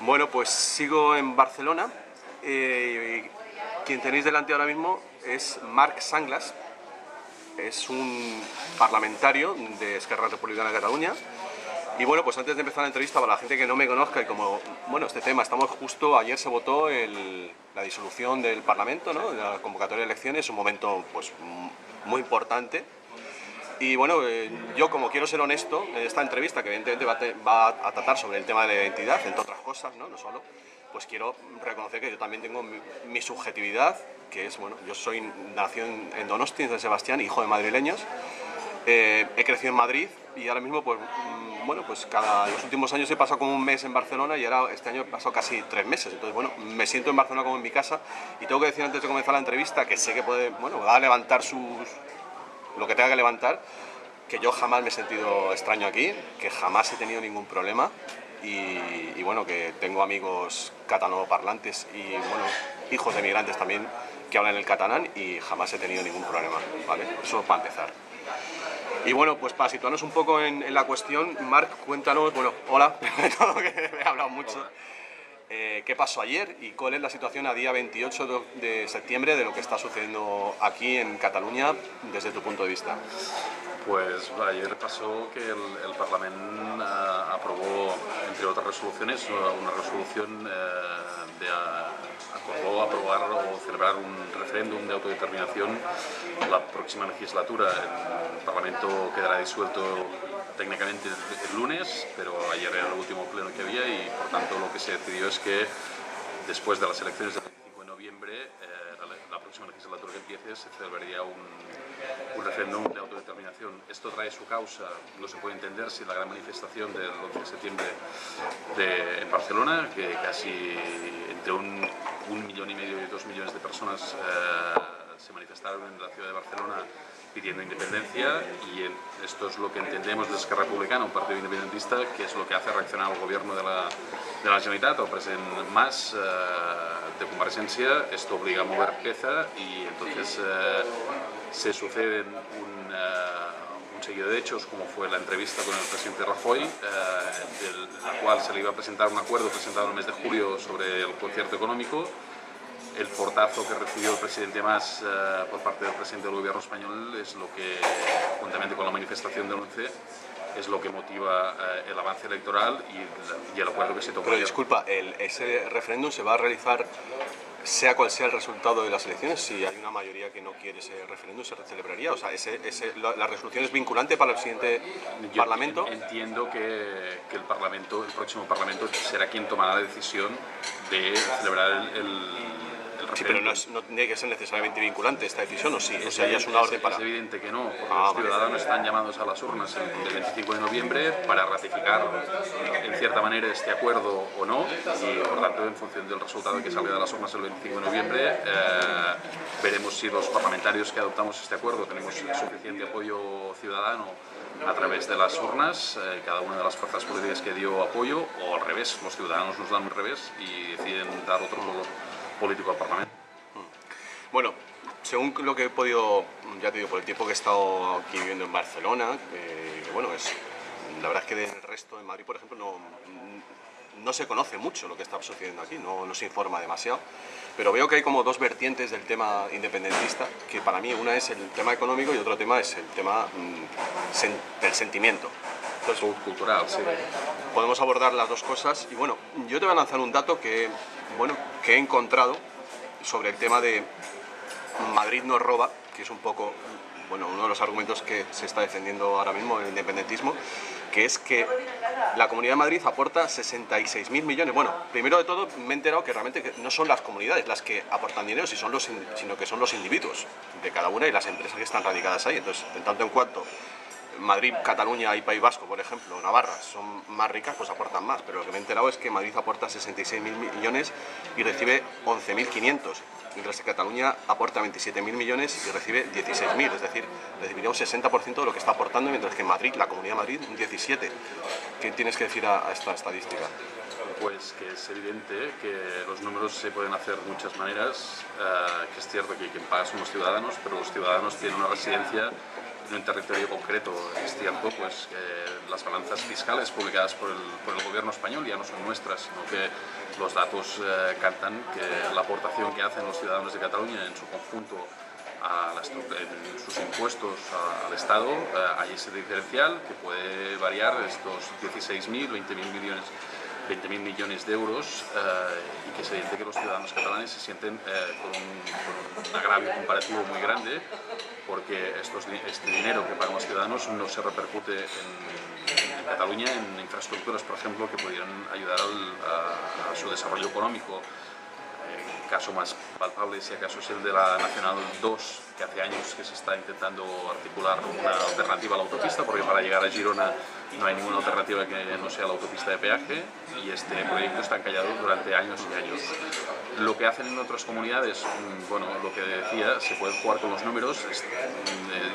Bueno, pues sigo en Barcelona. Quien tenéis delante ahora mismo es Marc Sanglas. Es un parlamentario de Esquerra Republicana de Cataluña. Y bueno, pues antes de empezar la entrevista, para la gente que no me conozca y como, bueno, este tema, ayer se votó la disolución del Parlamento, ¿no? La convocatoria de elecciones, un momento pues muy importante. Y bueno, yo como quiero ser honesto en esta entrevista, que evidentemente va a tratar sobre el tema de la identidad, entre otras cosas, no solo, pues quiero reconocer que yo también tengo mi subjetividad, que es, bueno, yo nací en Donosti, en San Sebastián, hijo de madrileños, he crecido en Madrid y ahora mismo, pues, bueno, pues los últimos años he pasado como un mes en Barcelona y ahora este año he pasado casi 3 meses, entonces, bueno, me siento en Barcelona como en mi casa y tengo que decir antes de comenzar la entrevista, que sé que puede, bueno, va a levantar lo que tenga que levantar, que yo jamás me he sentido extraño aquí, que jamás he tenido ningún problema y bueno, que tengo amigos catalanoparlantes y bueno, hijos de migrantes también que hablan el catalán y jamás he tenido ningún problema, ¿vale? Eso para empezar. Y bueno, pues para situarnos un poco en la cuestión, Marc, cuéntanos, bueno, hola, que he hablado mucho. ¿Qué pasó ayer y cuál es la situación a día 28 de septiembre de lo que está sucediendo aquí en Cataluña desde tu punto de vista? Pues ayer pasó que el Parlamento aprobó, entre otras resoluciones, una resolución acordó aprobar o celebrar un referéndum de autodeterminación la próxima legislatura. El Parlamento quedará disuelto técnicamente el lunes, pero ayer era el último pleno que había y por tanto lo que se decidió es que después de las elecciones del 25 de noviembre, la próxima legislatura que empiece, se celebraría un referéndum de autodeterminación. Esto trae su causa, no se puede entender sin la gran manifestación del 11 de septiembre en Barcelona, que casi entre 1,5 millones y 2 millones de personas se manifestaron en la ciudad de Barcelona pidiendo independencia, y esto es lo que entendemos de Esquerra Republicana, un partido independentista, que es lo que hace reaccionar al gobierno de la Generalitat, al presidente Mas, de comparecencia. Esto obliga a mover pieza y entonces se suceden un seguido de hechos, como fue la entrevista con el presidente Rajoy, en la cual se le iba a presentar un acuerdo presentado en el mes de julio sobre el concierto económico. El portazo que recibió el presidente Mas por parte del presidente del gobierno español es lo que, juntamente con la manifestación del 11, es lo que motiva el avance electoral y el acuerdo que se tomó. Pero disculpa, ese referéndum se va a realizar sea cual sea el resultado de las elecciones. Si hay una mayoría que no quiere ese referéndum, se celebraría. O sea, la resolución es vinculante para el siguiente Parlamento. Entiendo que el próximo Parlamento será quien tomará la decisión de celebrar el Sí, pero no tiene que ser necesariamente vinculante esta decisión, ¿o sí? O sea, ya es una orden para... Es evidente que no, porque los ciudadanos están llamados a las urnas el 25 de noviembre para ratificar en cierta manera este acuerdo o no, y por tanto, en función del resultado que salga de las urnas el 25 de noviembre, veremos si los parlamentarios que adoptamos este acuerdo tenemos suficiente apoyo ciudadano a través de las urnas, cada una de las fuerzas políticas que dio apoyo, o al revés, los ciudadanos nos dan al revés y deciden dar otro color político al Parlamento. Bueno, según lo que he podido, ya te digo, por el tiempo que he estado aquí viviendo en Barcelona, bueno, la verdad es que del resto de Madrid, por ejemplo, no se conoce mucho lo que está sucediendo aquí, no se informa demasiado, pero veo que hay como dos vertientes del tema independentista, que para mí una es el tema económico y otro tema es el tema del sentimiento. Entonces, cultural, sí. Podemos abordar las dos cosas y bueno, yo te voy a lanzar un dato que he encontrado sobre el tema de Madrid nos roba, que es un poco, bueno, uno de los argumentos que se está defendiendo ahora mismo el independentismo, que es que la Comunidad de Madrid aporta 66.000 millones. Bueno, primero de todo me he enterado que realmente no son las comunidades las que aportan dinero, sino que son los individuos de cada una y las empresas que están radicadas ahí. Entonces, en tanto en cuanto Madrid, Cataluña y País Vasco, por ejemplo, Navarra, son más ricas, pues aportan más. Pero lo que me he enterado es que Madrid aporta 66.000 millones y recibe 11.500. Mientras que Cataluña aporta 27.000 millones y recibe 16.000. Es decir, recibiría un 60% de lo que está aportando, mientras que Madrid, la Comunidad de Madrid, un 17%. ¿Qué tienes que decir a esta estadística? Pues que es evidente que los números se pueden hacer de muchas maneras, que es cierto que quien paga son los ciudadanos, pero los ciudadanos tienen una residencia en un territorio concreto. Es cierto pues, que las balanzas fiscales publicadas por el gobierno español ya no son nuestras, sino que los datos cantan que la aportación que hacen los ciudadanos de Cataluña en su conjunto en sus impuestos al Estado, hay ese diferencial que puede variar estos 16.000, 20.000 millones de euros, y que es evidente que los ciudadanos catalanes se sienten con un agravio comparativo muy grande, porque este dinero que pagan los ciudadanos no se repercute en Cataluña en infraestructuras, por ejemplo, que pudieran ayudar a su desarrollo económico. El caso más palpable, si acaso, es el de la Nacional 2, que hace años que se está intentando articular una alternativa a la autopista, porque para llegar a Girona no hay ninguna alternativa que no sea la autopista de peaje, y este proyecto está encallado durante años y años. Lo que hacen en otras comunidades, bueno, lo que decía, se puede jugar con los números.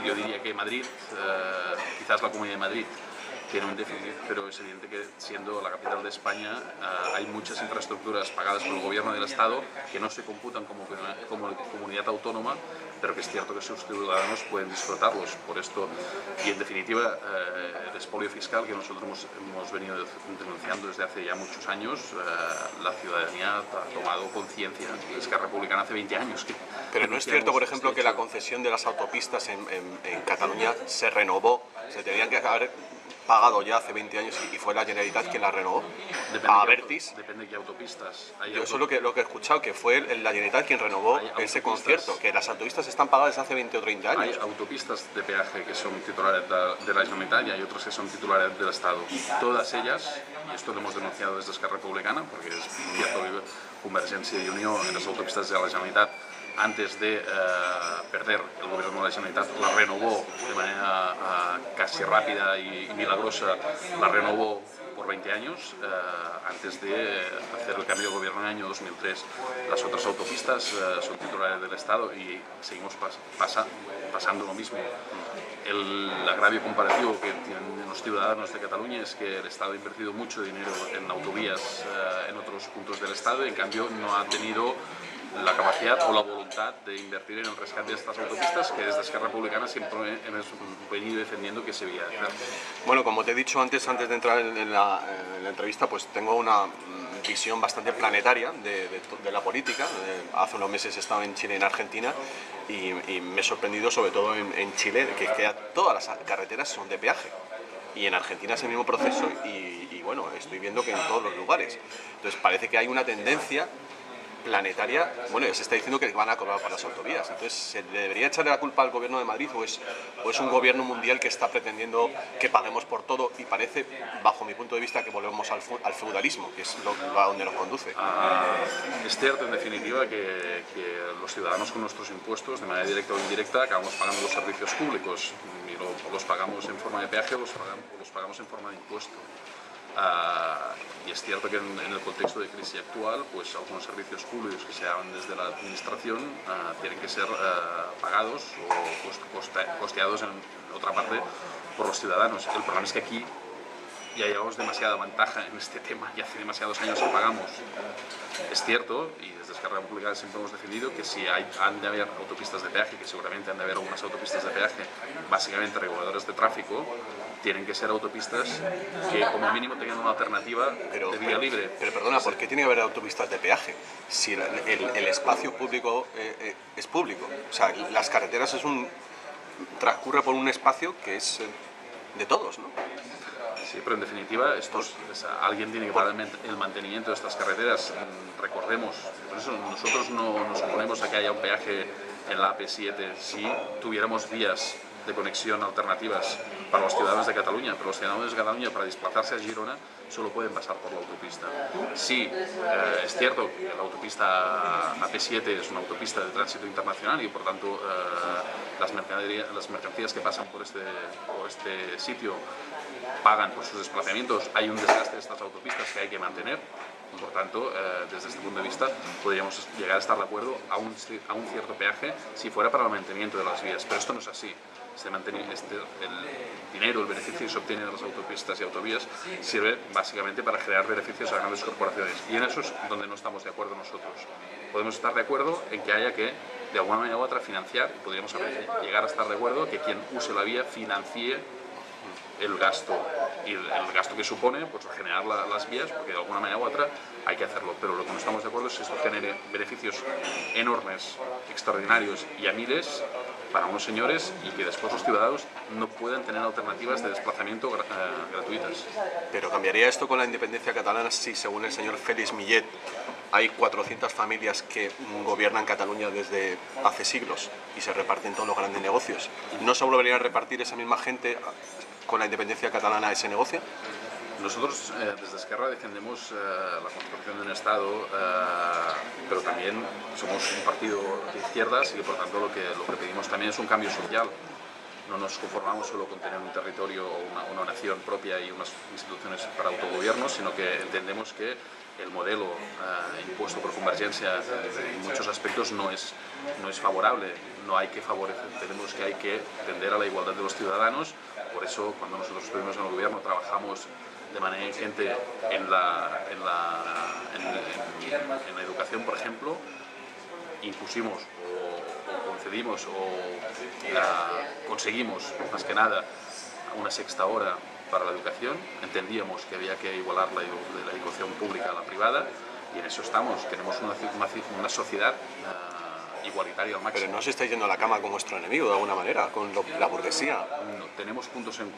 Yo diría que Madrid, quizás la Comunidad de Madrid, tiene un déficit, pero es evidente que siendo la capital de España hay muchas infraestructuras pagadas por el gobierno del Estado que no se computan como comunidad autónoma, pero que es cierto que sus ciudadanos pueden disfrutarlos. Por esto, y en definitiva, el expolio fiscal que nosotros hemos venido denunciando desde hace ya muchos años, la ciudadanía ha tomado conciencia. Es que Republicana hace 20 años que... Pero no es cierto, por ejemplo, que la concesión de las autopistas en Cataluña se renovó, se tenían que haber pagado ya hace 20 años y fue la Generalitat quien la renovó. A Abertis. Depende de qué autopistas. Yo eso es lo que he escuchado, que fue la Generalitat quien renovó ese concierto, que las autopistas están pagadas desde hace 20 o 30 años. Hay autopistas de peaje que son titulares de la Generalitat y hay otras que son titulares del Estado. Todas ellas, y esto lo hemos denunciado desde Esquerra Republicana, porque es cierto que Convergència y Unió en las autopistas de la Generalitat, antes de perder el gobierno de la Generalitat, la renovó de manera casi rápida y milagrosa, la renovó por 20 años, antes de hacer el cambio de gobierno en el año 2003. Las otras autopistas son titulares del Estado y seguimos pasando lo mismo. El agravio comparativo que tienen los ciudadanos de Cataluña es que el Estado ha invertido mucho dinero en autovías en otros puntos del Estado y en cambio no ha tenido la capacidad o la voluntad de invertir en el rescate de estas autopistas, que desde Esquerra Republicana siempre hemos venido defendiendo que se debía hacer. Bueno, como te he dicho antes de entrar en la entrevista, pues tengo una visión bastante planetaria de la política. Hace unos meses he estado en Chile y en Argentina y me he sorprendido sobre todo en Chile que todas las carreteras son de peaje. Y en Argentina es el mismo proceso y bueno, estoy viendo que en todos los lugares. Entonces parece que hay una tendencia planetaria, bueno, se está diciendo que van a cobrar para las autovías. Entonces, ¿se debería echarle la culpa al gobierno de Madrid o es un gobierno mundial que está pretendiendo que paguemos por todo? Y parece, bajo mi punto de vista, que volvemos al feudalismo, que es a donde nos conduce. Es cierto, en definitiva, que los ciudadanos con nuestros impuestos, de manera directa o indirecta, acabamos pagando los servicios públicos. Y los pagamos en forma de peaje o los pagamos en forma de impuesto. Y es cierto que en el contexto de crisis actual, pues algunos servicios públicos que se hagan desde la administración tienen que ser pagados o costeados en otra parte por los ciudadanos. El problema es que aquí ya llevamos demasiada ventaja en este tema, ya hace demasiados años que pagamos. Es cierto, y desde Esquerra Republicana siempre hemos defendido que si han de haber autopistas de peaje, que seguramente han de haber algunas autopistas de peaje, básicamente reguladores de tráfico, tienen que ser autopistas que como mínimo tengan una alternativa de vía libre. Pero perdona, ¿por qué tiene que haber autopistas de peaje? Si el espacio público es público, o sea, las carreteras transcurre por un espacio que es de todos, ¿no? Sí, pero en definitiva alguien tiene que pagar el mantenimiento de estas carreteras. Recordemos, por eso nosotros no nos oponemos a que haya un peaje en la AP7 si tuviéramos vías de conexión alternativas para los ciudadanos de Cataluña, pero los ciudadanos de Cataluña para desplazarse a Girona solo pueden pasar por la autopista. Sí, es cierto que la autopista AP7 es una autopista de tránsito internacional y por tanto las mercancías que pasan por este sitio pagan por sus desplazamientos. Hay un desgaste de estas autopistas que hay que mantener. Por tanto, desde este punto de vista, podríamos llegar a estar de acuerdo a un cierto peaje si fuera para el mantenimiento de las vías. Pero esto no es así. El dinero, el beneficio que se obtiene de las autopistas y autovías sirve básicamente para crear beneficios a grandes corporaciones. Y en eso es donde no estamos de acuerdo nosotros. Podemos estar de acuerdo en que haya que de alguna manera u otra financiar, y podríamos llegar a estar de acuerdo que quien use la vía financie el gasto, y el gasto que supone pues generar las vías, porque de alguna manera u otra hay que hacerlo, pero lo que no estamos de acuerdo es que esto genere beneficios enormes, extraordinarios y a miles para unos señores, y que después los ciudadanos no puedan tener alternativas de desplazamiento gratuitas. Pero ¿cambiaría esto con la independencia catalana si, según el señor Félix Millet, hay 400 familias que gobiernan Cataluña desde hace siglos y se reparten todos los grandes negocios? ¿No se volvería a repartir esa misma gente con la independencia catalana ese negocio? Nosotros desde Esquerra defendemos la construcción de un Estado, pero también somos un partido de izquierdas y por tanto lo que pedimos también es un cambio social. No nos conformamos solo con tener un territorio o una nación propia y unas instituciones para autogobierno, sino que entendemos que el modelo impuesto por Convergencia en muchos aspectos no es favorable. No hay que favorecer, tenemos que hay que tender a la igualdad de los ciudadanos. Por eso, cuando nosotros estuvimos en el gobierno, trabajamos de manera ingente en la educación, por ejemplo. Impusimos o concedimos o conseguimos, más que nada, una sexta hora para la educación. Entendíamos que había que igualar la educación pública a la privada, y en eso estamos. Queremos una sociedad igualitaria al máximo. Pero no os estáis yendo a la cama con vuestro enemigo, de alguna manera, con la burguesía. No, tenemos puntos en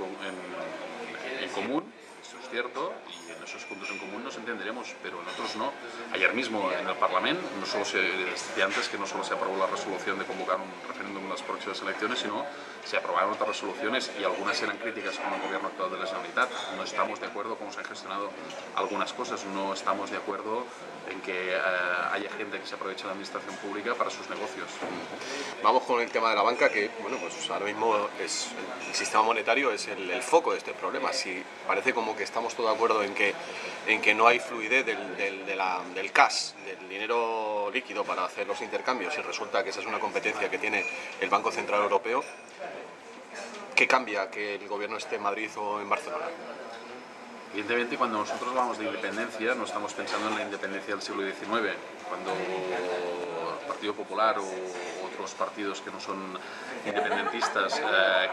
común, eso es cierto, y en esos puntos en común nos entenderemos, pero en otros no. Ayer mismo en el Parlamento, no solo decía antes que no solo se aprobó la resolución de convocar un referéndum en las próximas elecciones, sino se aprobaron otras resoluciones, y algunas eran críticas con el gobierno actual de la Generalitat. No estamos de acuerdo con cómo se han gestionado algunas cosas, no estamos de acuerdo en que haya gente que se aproveche de la administración pública para sus negocios. Vamos con el tema de la banca, que bueno, pues ahora mismo el sistema monetario es el foco de este problema. Si parece como que estamos todos de acuerdo en que no hay fluidez del cash, del dinero líquido para hacer los intercambios, y resulta que esa es una competencia que tiene el Banco Central Europeo, ¿qué cambia que el gobierno esté en Madrid o en Barcelona? Evidentemente, cuando nosotros hablamos de independencia, no estamos pensando en la independencia del siglo XIX, cuando el Partido Popular o otros partidos que no son independentistas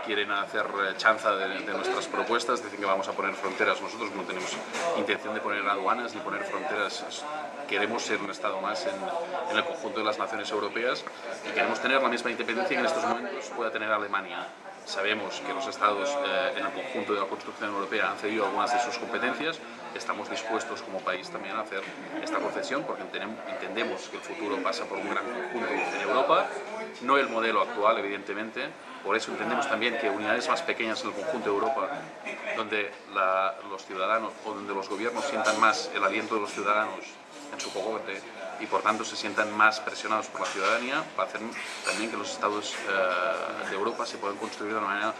quieren hacer chanza de nuestras propuestas, dicen que vamos a poner fronteras. Nosotros no tenemos intención de poner aduanas ni poner fronteras. Queremos ser un Estado más en el conjunto de las naciones europeas, y queremos tener la misma independencia que en estos momentos pueda tener Alemania. Sabemos que los estados en el conjunto de la construcción europea han cedido algunas de sus competencias. Estamos dispuestos como país también a hacer esta concesión, porque entendemos que el futuro pasa por un gran conjunto en Europa, no el modelo actual, evidentemente. Por eso entendemos también que unidades más pequeñas en el conjunto de Europa, donde los ciudadanos o donde los gobiernos sientan más el aliento de los ciudadanos en su cogote, y por tanto se sientan más presionados por la ciudadanía, va a hacer también que los estados de Europa se puedan construir de una manera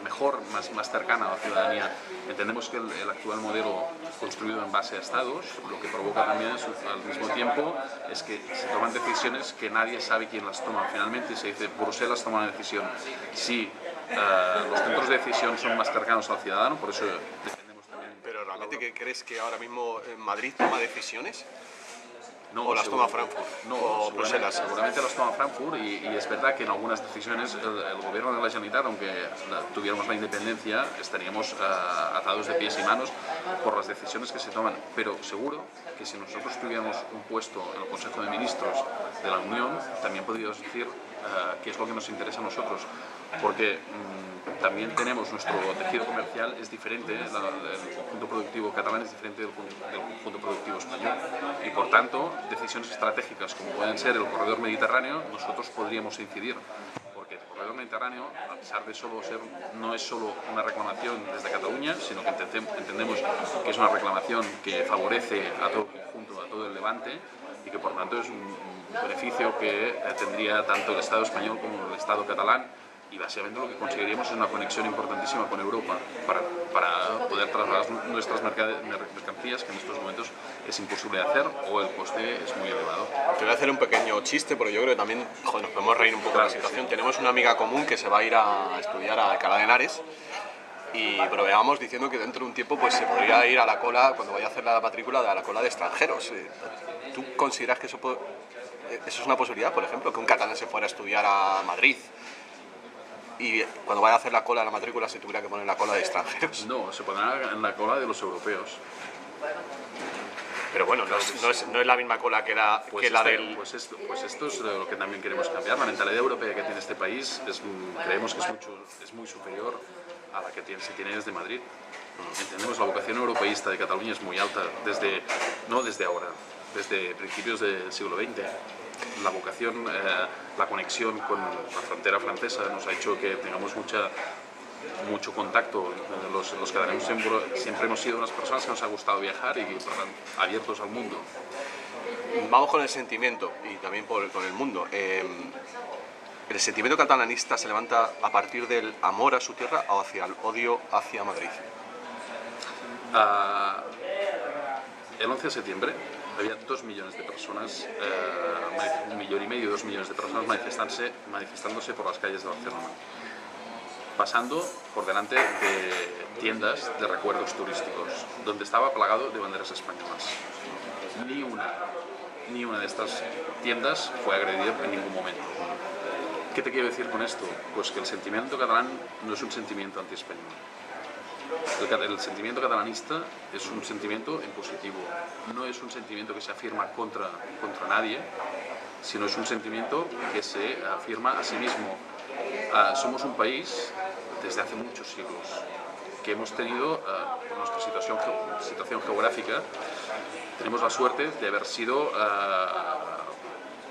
mejor, más cercana a la ciudadanía. Entendemos que el actual modelo construido en base a estados, lo que provoca también al mismo tiempo es que se toman decisiones que nadie sabe quién las toma. Finalmente se dice, Bruselas toma una decisión. Si los centros de decisión son más cercanos al ciudadano, por eso defendemos también... ¿Pero realmente qué crees que ahora mismo Madrid toma decisiones? No, ¿O las toma Frankfurt? No, ¿O Bruselas? Seguramente las toma Frankfurt, y es verdad que en algunas decisiones el gobierno de la Generalitat, aunque tuviéramos la independencia, estaríamos atados de pies y manos por las decisiones que se toman. Pero seguro que si nosotros tuviéramos un puesto en el Consejo de Ministros de la Unión, también podríamos decir qué es lo que nos interesa a nosotros, porque también tenemos nuestro tejido comercial es diferente, el conjunto productivo catalán es diferente del conjunto productivo español, y por tanto decisiones estratégicas como pueden ser el corredor mediterráneo, nosotros podríamos incidir, porque el corredor mediterráneo, a pesar de solo ser, no es solo una reclamación desde Cataluña, sino que entendemos que es una reclamación que favorece a todo el conjunto, a todo el Levante, y que por tanto es un beneficio que tendría tanto el Estado español como el Estado catalán. Y básicamente lo que conseguiríamos es una conexión importantísima con Europa para poder trasladar nuestras mercancías, que en estos momentos es imposible de hacer o el coste es muy elevado. Te voy a hacer un pequeño chiste, porque yo creo que también nos podemos reír un poco de la situación. Tenemos una amiga común que se va a ir a estudiar a Alcalá de Henares, y bromeábamos diciendo que dentro de un tiempo pues se podría ir a la cola, cuando vaya a hacer la matrícula, a la cola de extranjeros. ¿Tú consideras que eso eso es una posibilidad, por ejemplo, que un catalán se fuera a estudiar a Madrid y cuando vaya a hacer la cola de la matrícula se tuviera que poner en la cola de extranjeros. No, se pondrá en la cola de los europeos. Pero bueno, no es la misma cola que la del... Pues esto es lo que también queremos cambiar. La mentalidad europea que tiene este país creemos que es muy superior a la que se tiene desde Madrid. Entendemos la vocación europeísta de Cataluña es muy alta, no desde ahora, desde principios del siglo XX. La vocación, la conexión con la frontera francesa nos ha hecho que tengamos mucho contacto. Los catalanes siempre hemos sido unas personas que nos ha gustado viajar y abiertos al mundo. Vamos con el sentimiento y también con el mundo. ¿El sentimiento catalanista se levanta a partir del amor a su tierra o hacia el odio hacia Madrid? El 11 de septiembre había 2 millones de personas, 1,5 millones, 2 millones de personas manifestándose por las calles de Barcelona, pasando por delante de tiendas de recuerdos turísticos, donde estaba plagado de banderas españolas. Ni una de estas tiendas fue agredida en ningún momento. ¿Qué te quiero decir con esto? Pues que el sentimiento catalán no es un sentimiento anti-español. El sentimiento catalanista es un sentimiento en positivo, no es un sentimiento que se afirma contra nadie, sino es un sentimiento que se afirma a sí mismo. Somos un país desde hace muchos siglos que hemos tenido, por nuestra situación geográfica, tenemos la suerte de haber sido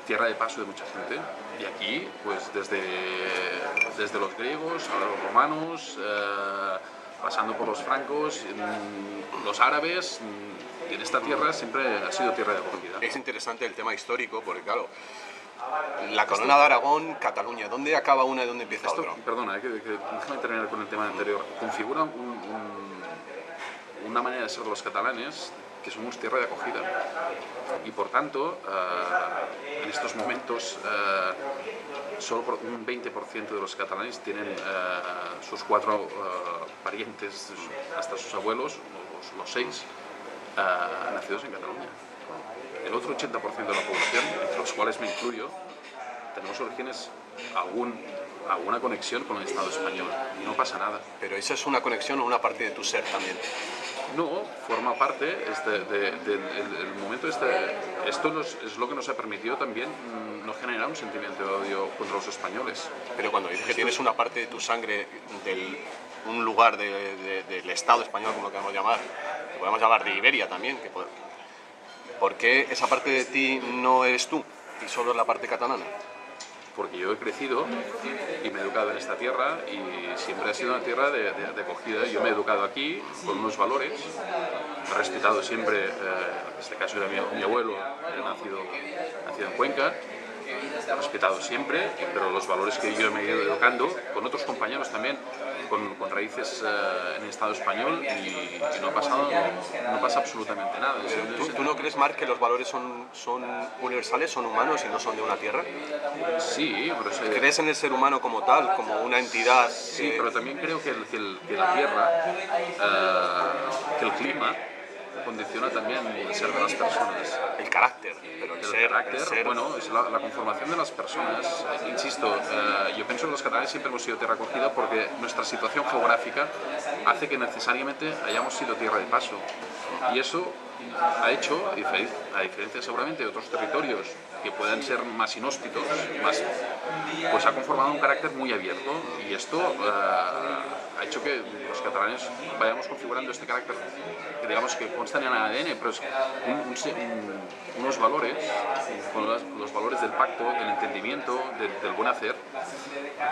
tierra de paso de mucha gente. Y aquí, pues desde los griegos, ahora los romanos, pasando por los francos, los árabes, y en esta tierra siempre ha sido tierra de acogida. Es interesante el tema histórico, porque claro, la corona de Aragón, Cataluña, ¿dónde acaba una y dónde empieza otra? Perdona, déjame terminar con el tema anterior. Configura una manera de ser de los catalanes que somos tierra de acogida. Y por tanto, en estos momentos, solo un 20% de los catalanes tienen sus 4 parientes, hasta sus abuelos, los 6, nacidos en Cataluña. El otro 80% de la población, entre los cuales me incluyo, tenemos orígenes, alguna conexión con el Estado español. Y no pasa nada. Pero ¿esa es una conexión o una parte de tu ser también? No, forma parte del momento. Esto es lo que nos ha permitido también no generar un sentimiento de odio contra los españoles. Pero cuando dices que tienes una parte de tu sangre un lugar del Estado español, como lo queramos llamar, lo podemos llamar de Iberia también, ¿por qué esa parte de ti no eres tú y solo es la parte catalana? Porque yo he crecido y me he educado en esta tierra y siempre ha sido una tierra de acogida. Yo me he educado aquí con unos valores, he respetado siempre, en este caso era mi abuelo, era nacido en Cuenca, he respetado siempre, pero los valores que yo me he ido educando, con otros compañeros también, con raíces en el Estado español y no pasa absolutamente nada. ¿Tú no crees, Marc, que los valores son universales, son humanos y no son de una tierra? Sí, pero ¿Crees en el ser humano como tal, como una entidad? Sí, pero también creo que la tierra, que el clima, condiciona también el ser de las personas. El carácter, pero el carácter, bueno, es la conformación de las personas. Insisto, yo pienso que los catalanes siempre hemos sido tierra acogida porque nuestra situación geográfica hace que necesariamente hayamos sido tierra de paso. Y eso ha hecho, a diferencia seguramente de otros territorios que puedan ser más inhóspitos, pues ha conformado un carácter muy abierto y esto ha hecho que los catalanes vayamos configurando este carácter que digamos que consta en el ADN, pero es unos valores, los valores del pacto, del entendimiento, del buen hacer.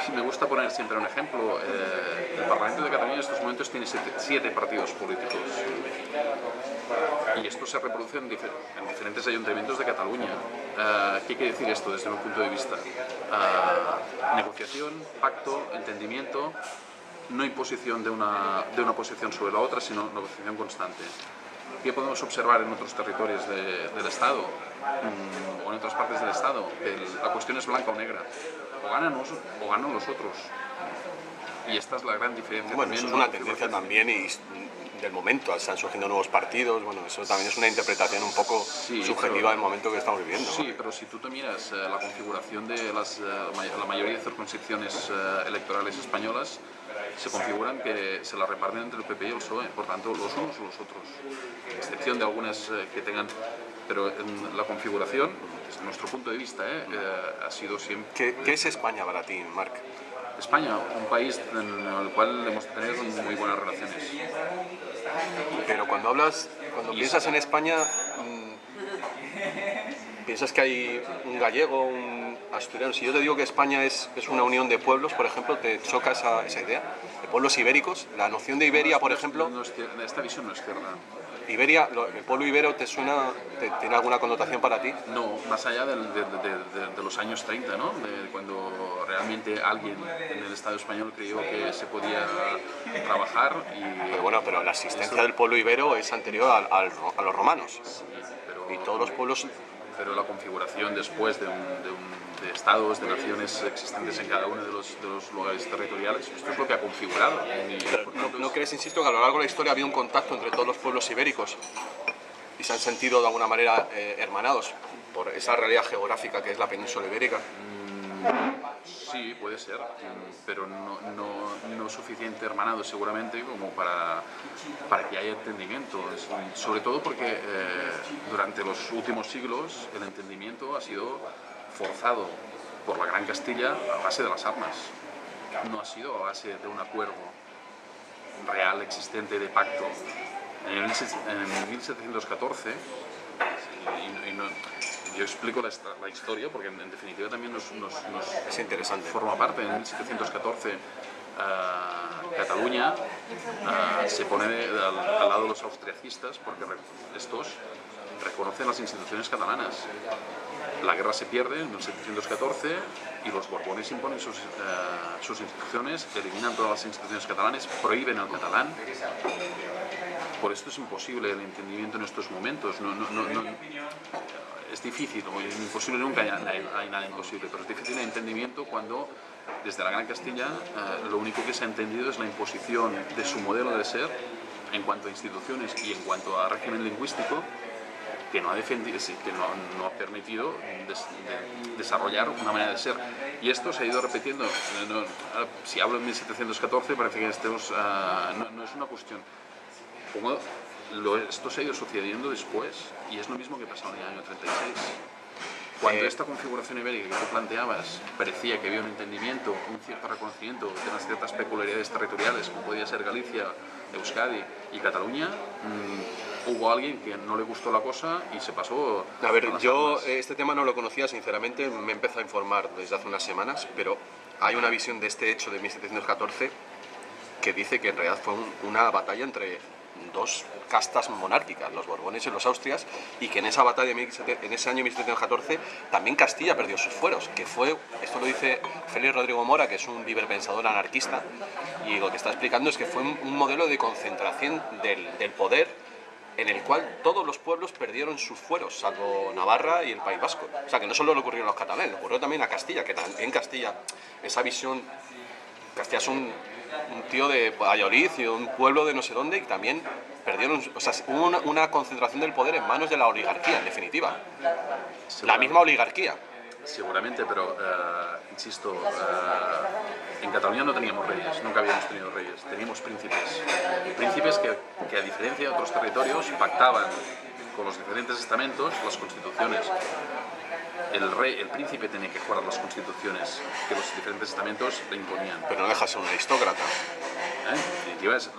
Y me gusta poner siempre un ejemplo. El Parlamento de Cataluña en estos momentos tiene 7 partidos políticos. Y esto se reproduce en diferentes ayuntamientos de Cataluña. ¿Qué quiere decir esto desde mi punto de vista? Negociación, pacto, entendimiento, no imposición de una posición sobre la otra, sino negociación constante. ¿Qué podemos observar en otros territorios del Estado o en otras partes del Estado? La cuestión es blanca o negra. O ganan unos o ganan los otros. Y esta es la gran diferencia. Bueno, eso es una tendencia también y del momento, están surgiendo nuevos partidos, bueno, eso también es una interpretación un poco subjetiva del momento que estamos viviendo. Sí, pero si tú te miras la configuración de la mayoría de circunscripciones electorales españolas, se configuran que se la reparten entre el PP y el PSOE, por tanto los unos o los otros, a excepción de algunas que tengan, pero en la configuración, desde nuestro punto de vista, ha sido siempre... ¿Qué es España para ti, Marc? España, un país en el cual hemos de tener muy buenas relaciones. Pero cuando piensas en España, piensas que hay un gallego, un asturiano. Si yo te digo que España es una unión de pueblos, por ejemplo, ¿te choca esa idea? De pueblos ibéricos, la noción de Iberia, por ejemplo... Esta visión no es cierta. Iberia, el pueblo ibero, ¿tiene alguna connotación para ti? No, más allá de los años 30, ¿no? Cuando realmente alguien en el Estado español creyó que se podía trabajar y... Pero la existencia del pueblo ibero es anterior a los romanos. Sí, y todos los pueblos... Pero la configuración después de estados, de naciones existentes en cada uno de los lugares territoriales, esto es lo que ha configurado. ¿No crees, insisto, que a lo largo de la historia ha habido un contacto entre todos los pueblos ibéricos y se han sentido de alguna manera hermanados por esa realidad geográfica que es la península ibérica? Sí, puede ser, pero no suficiente hermanado seguramente como para que haya entendimiento, sobre todo porque durante los últimos siglos el entendimiento ha sido forzado por la Gran Castilla a base de las armas, no ha sido a base de un acuerdo real, existente, de pacto. En 1714, yo explico la historia porque en definitiva también es interesante. Forma parte. En 1714 Cataluña se pone al lado de los austriacistas porque estos reconocen las instituciones catalanas. La guerra se pierde en 1714 y los Borbones imponen sus instituciones, eliminan todas las instituciones catalanas, prohíben el catalán. Por esto es imposible el entendimiento en estos momentos. Es difícil, imposible nunca hay nada imposible, pero es difícil el entendimiento cuando desde la Gran Castilla lo único que se ha entendido es la imposición de su modelo de ser en cuanto a instituciones y en cuanto a régimen lingüístico que no ha permitido desarrollar una manera de ser. Y esto se ha ido repitiendo. Si hablo en 1714 parece que estemos, no es una cuestión. Esto se ha ido sucediendo después y es lo mismo que pasó en el año 36. Cuando esta configuración ibérica que tú planteabas parecía que había un entendimiento, un cierto reconocimiento de unas ciertas peculiaridades territoriales, como podía ser Galicia, Euskadi y Cataluña, hubo alguien que no le gustó la cosa y se pasó... A ver, yo este tema no lo conocía, sinceramente, me he empezado a informar desde hace unas semanas, pero hay una visión de este hecho de 1714 que dice que en realidad fue una batalla entre dos castas monárquicas, los Borbones y los Austrias, y que en esa batalla, en ese año 1714, también Castilla perdió sus fueros, que fue, esto lo dice Félix Rodrigo Mora, que es un liberpensador anarquista, y lo que está explicando es que fue un modelo de concentración del poder en el cual todos los pueblos perdieron sus fueros, salvo Navarra y el País Vasco. O sea, que no solo le ocurrió a los catalanes, le ocurrió también a Castilla, que también Castilla, esa visión, Castilla es un tío de Valladolid y de un pueblo de no sé dónde, y también perdieron, o sea, hubo una concentración del poder en manos de la oligarquía, en definitiva. La misma oligarquía. Seguramente, pero insisto, en Cataluña no teníamos reyes, nunca habíamos tenido reyes, teníamos príncipes. Príncipes que a diferencia de otros territorios pactaban con los diferentes estamentos las constituciones. El príncipe tenía que jugar las constituciones que los diferentes estamentos le imponían. Pero no deja de ser un aristócrata. En definitiva es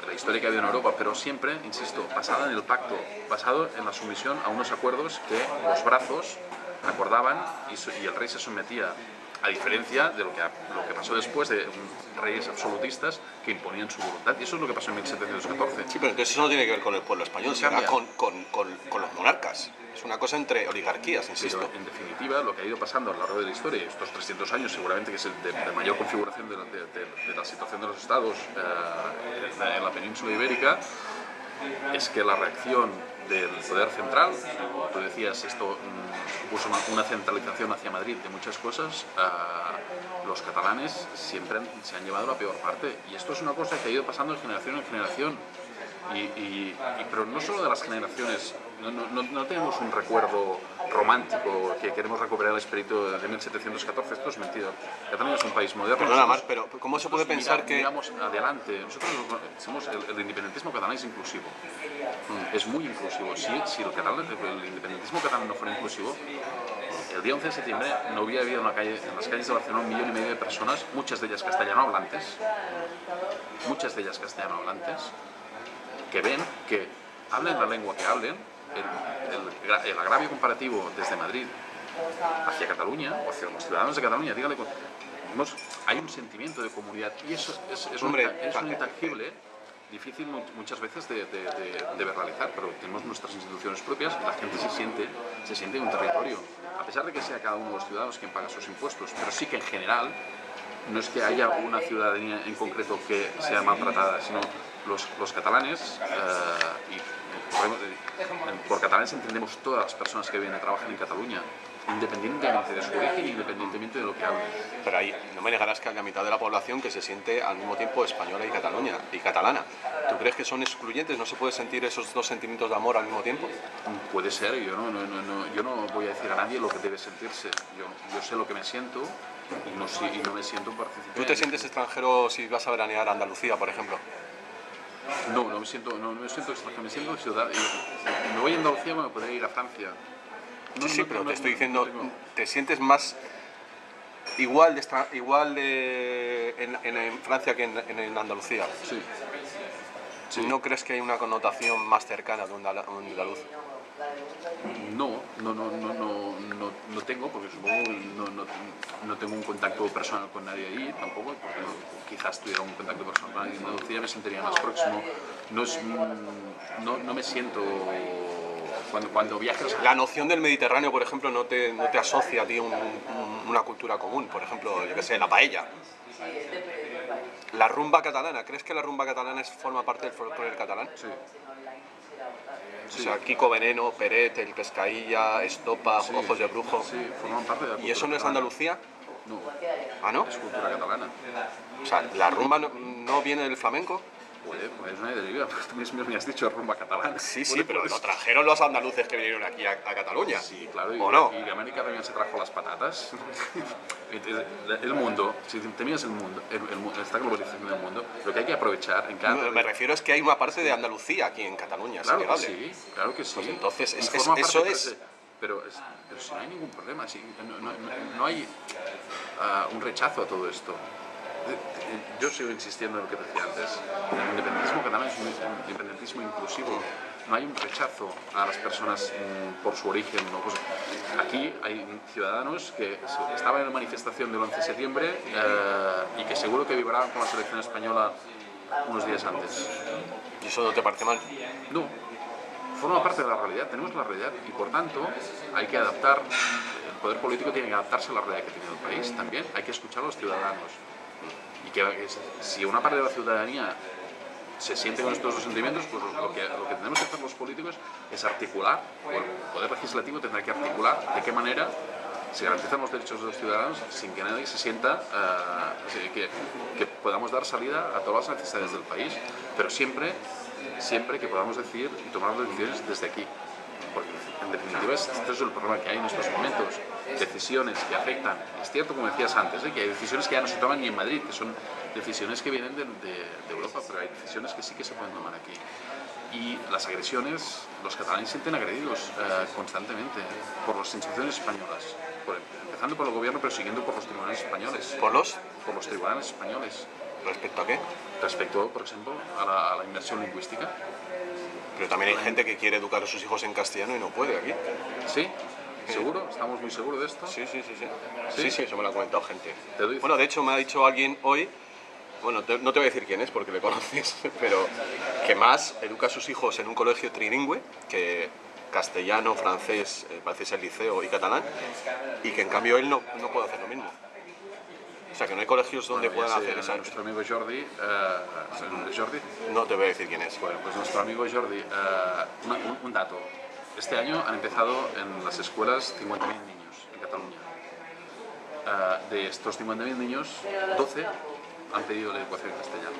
la historia que ha habido en Europa, pero siempre, insisto, basada en el pacto, basado en la sumisión a unos acuerdos que los brazos acordaban y el rey se sometía, a diferencia de lo que pasó después de reyes absolutistas que imponían su voluntad. Y eso es lo que pasó en 1714. Sí, pero entonces eso no tiene que ver con el pueblo español, sino con los monarcas. Es una cosa entre oligarquías, insisto. Pero en definitiva, lo que ha ido pasando a lo largo de la historia, estos 300 años seguramente que es el de mayor configuración de la situación de los estados en la península ibérica, es que la reacción del poder central, tú decías, esto puso una centralización hacia Madrid de muchas cosas, los catalanes siempre se han llevado la peor parte. Y esto es una cosa que ha ido pasando de generación en generación. Pero no solo de las generaciones, no tenemos un recuerdo romántico que queremos recuperar el espíritu de 1714, esto es mentira. Cataluña es un país moderno. Perdona, Marc, pero ¿cómo se puede pensar que...? Miramos adelante, nosotros somos el independentismo catalán es inclusivo, es muy inclusivo. Si el independentismo catalán no fuera inclusivo, el día 11 de septiembre no hubiera habido en las calles de Barcelona 1,5 millones de personas, muchas de ellas castellano hablantes, que ven que hablen la lengua que hablen, el agravio comparativo desde Madrid hacia Cataluña o hacia los ciudadanos de Cataluña, dígale, hay un sentimiento de comunidad y eso es un intangible, difícil muchas veces de verbalizar, pero tenemos nuestras instituciones propias y la gente se siente en un territorio, a pesar de que sea cada uno de los ciudadanos quien paga sus impuestos, pero sí que en general no es que haya una ciudadanía en concreto que sea maltratada, sino los catalanes, por catalanes entendemos todas las personas que viven y trabajan en Cataluña, independientemente de su origen, independientemente de lo que hablen. Pero ahí no me negarás que hay la mitad de la población que se siente al mismo tiempo española y catalana. ¿Tú crees que son excluyentes? ¿No se puede sentir esos dos sentimientos de amor al mismo tiempo? Puede ser, yo no voy a decir a nadie lo que debe sentirse. Yo sé lo que me siento y no me siento participante. ¿Tú te sientes extranjero si vas a veranear a Andalucía, por ejemplo? No me siento extranjero, me siento ciudadano. Me voy a Andalucía, me podría ir a Francia. Sí, pero te estoy diciendo, ¿te sientes más igual en Francia que en Andalucía? Sí. ¿No crees que hay una connotación más cercana de un andaluz? No tengo, porque supongo no tengo un contacto personal con nadie ahí, tampoco, porque quizás tuviera un contacto personal con nadie en Andalucía me sentiría más próximo. No me siento... Cuando viajas... La noción del Mediterráneo, por ejemplo, no te asocia a ti una cultura común, por ejemplo, yo qué sé, la paella. La rumba catalana, ¿crees que la rumba catalana forma parte del folclore catalán? Sí. O sea, Kiko Veneno, Peret, El Pescailla, Estopa, Ojos de Brujo. Sí, forman parte de la cultura. ¿Y eso no es Andalucía? No. ¿Ah, no? Es cultura catalana. O sea, ¿la rumba no viene del flamenco? Pues no hay deriva, porque tú mismo me has dicho rumba catalana. Sí, pero lo trajeron los andaluces que vinieron aquí a Cataluña. Sí, claro, ¿o no? Y de América también se trajo las patatas. El mundo, si te miras el mundo, esta globalización del mundo, lo que hay que aprovechar en cada... Me refiero es que hay una parte de Andalucía aquí en Cataluña, claro es innegable. Que sí, claro que sí. Pues entonces, eso es... Pero si no hay ningún problema, no hay un rechazo a todo esto. Yo sigo insistiendo en lo que decía antes. El independentismo catalán es un independentismo inclusivo. No hay un rechazo a las personas por su origen. ¿No? Pues aquí hay ciudadanos que estaban en la manifestación del 11 de septiembre y que seguro que vibraban con la selección española unos días antes. ¿Y eso no te parece mal? No. Forma parte de la realidad. Tenemos la realidad y por tanto hay que adaptar. El poder político tiene que adaptarse a la realidad que tiene el país. También hay que escuchar a los ciudadanos. Y que si una parte de la ciudadanía se siente con estos dos sentimientos, pues lo que tenemos que hacer los políticos es articular, o el Poder Legislativo tendrá que articular de qué manera se garantizan los derechos de los ciudadanos sin que nadie se sienta, que podamos dar salida a todas las necesidades del país, pero siempre que podamos decir y tomar las decisiones desde aquí. Porque en definitiva este es el problema que hay en estos momentos, decisiones que afectan, es cierto como decías antes, que hay decisiones que ya no se toman ni en Madrid, que son decisiones que vienen de Europa, pero hay decisiones que sí que se pueden tomar aquí. Y las agresiones, los catalanes se sienten agredidos constantemente por las instituciones españolas, empezando por el gobierno pero siguiendo por los tribunales españoles. ¿Por los? Por los tribunales españoles. ¿Respecto a qué? Respecto, por ejemplo, a la inmersión lingüística. Pero también hay gente que quiere educar a sus hijos en castellano y no puede aquí. ¿Sí? ¿Seguro? ¿Estamos muy seguros de esto? Sí, eso me lo ha comentado gente. ¿Te bueno, de hecho me ha dicho alguien hoy, bueno, no te voy a decir quién es porque le conoces, pero que más educa a sus hijos en un colegio trilingüe, que castellano, francés, parece ser liceo y catalán, y que en cambio él no puede hacer lo mismo. O sea, que no hay colegios donde puedan hacer esa... Nuestro amigo Jordi, No te voy a decir quién es. Bueno, pues nuestro amigo Jordi, un dato. Este año han empezado en las escuelas 50.000 niños en Cataluña. De estos 50.000 niños, 12 han pedido la educación en castellano.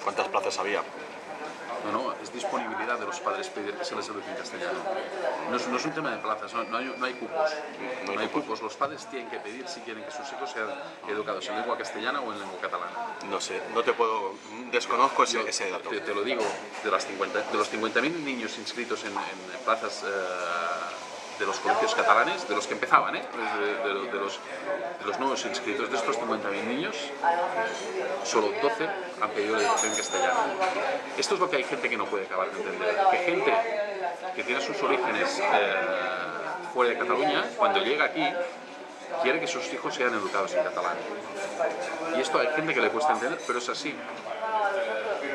¿Cuántas plazas había? No, es disponibilidad de los padres pedir que se les eduque en castellano. No es un tema de plazas, no hay cupos. No hay cupos. Los padres tienen que pedir si quieren que sus hijos sean educados en lengua castellana o en lengua catalana. No sé, no te puedo... Desconozco ese dato. Te lo digo, de los 50.000 niños inscritos en plazas de los colegios catalanes, de los que empezaban, de los nuevos inscritos, de estos 50.000 niños, solo 12 han pedido la educación en castellano. Esto es lo que hay gente que no puede acabar de entender. Que gente que tiene sus orígenes fuera de Cataluña, cuando llega aquí, quiere que sus hijos sean educados en catalán. Y esto hay gente que le cuesta entender, pero es así.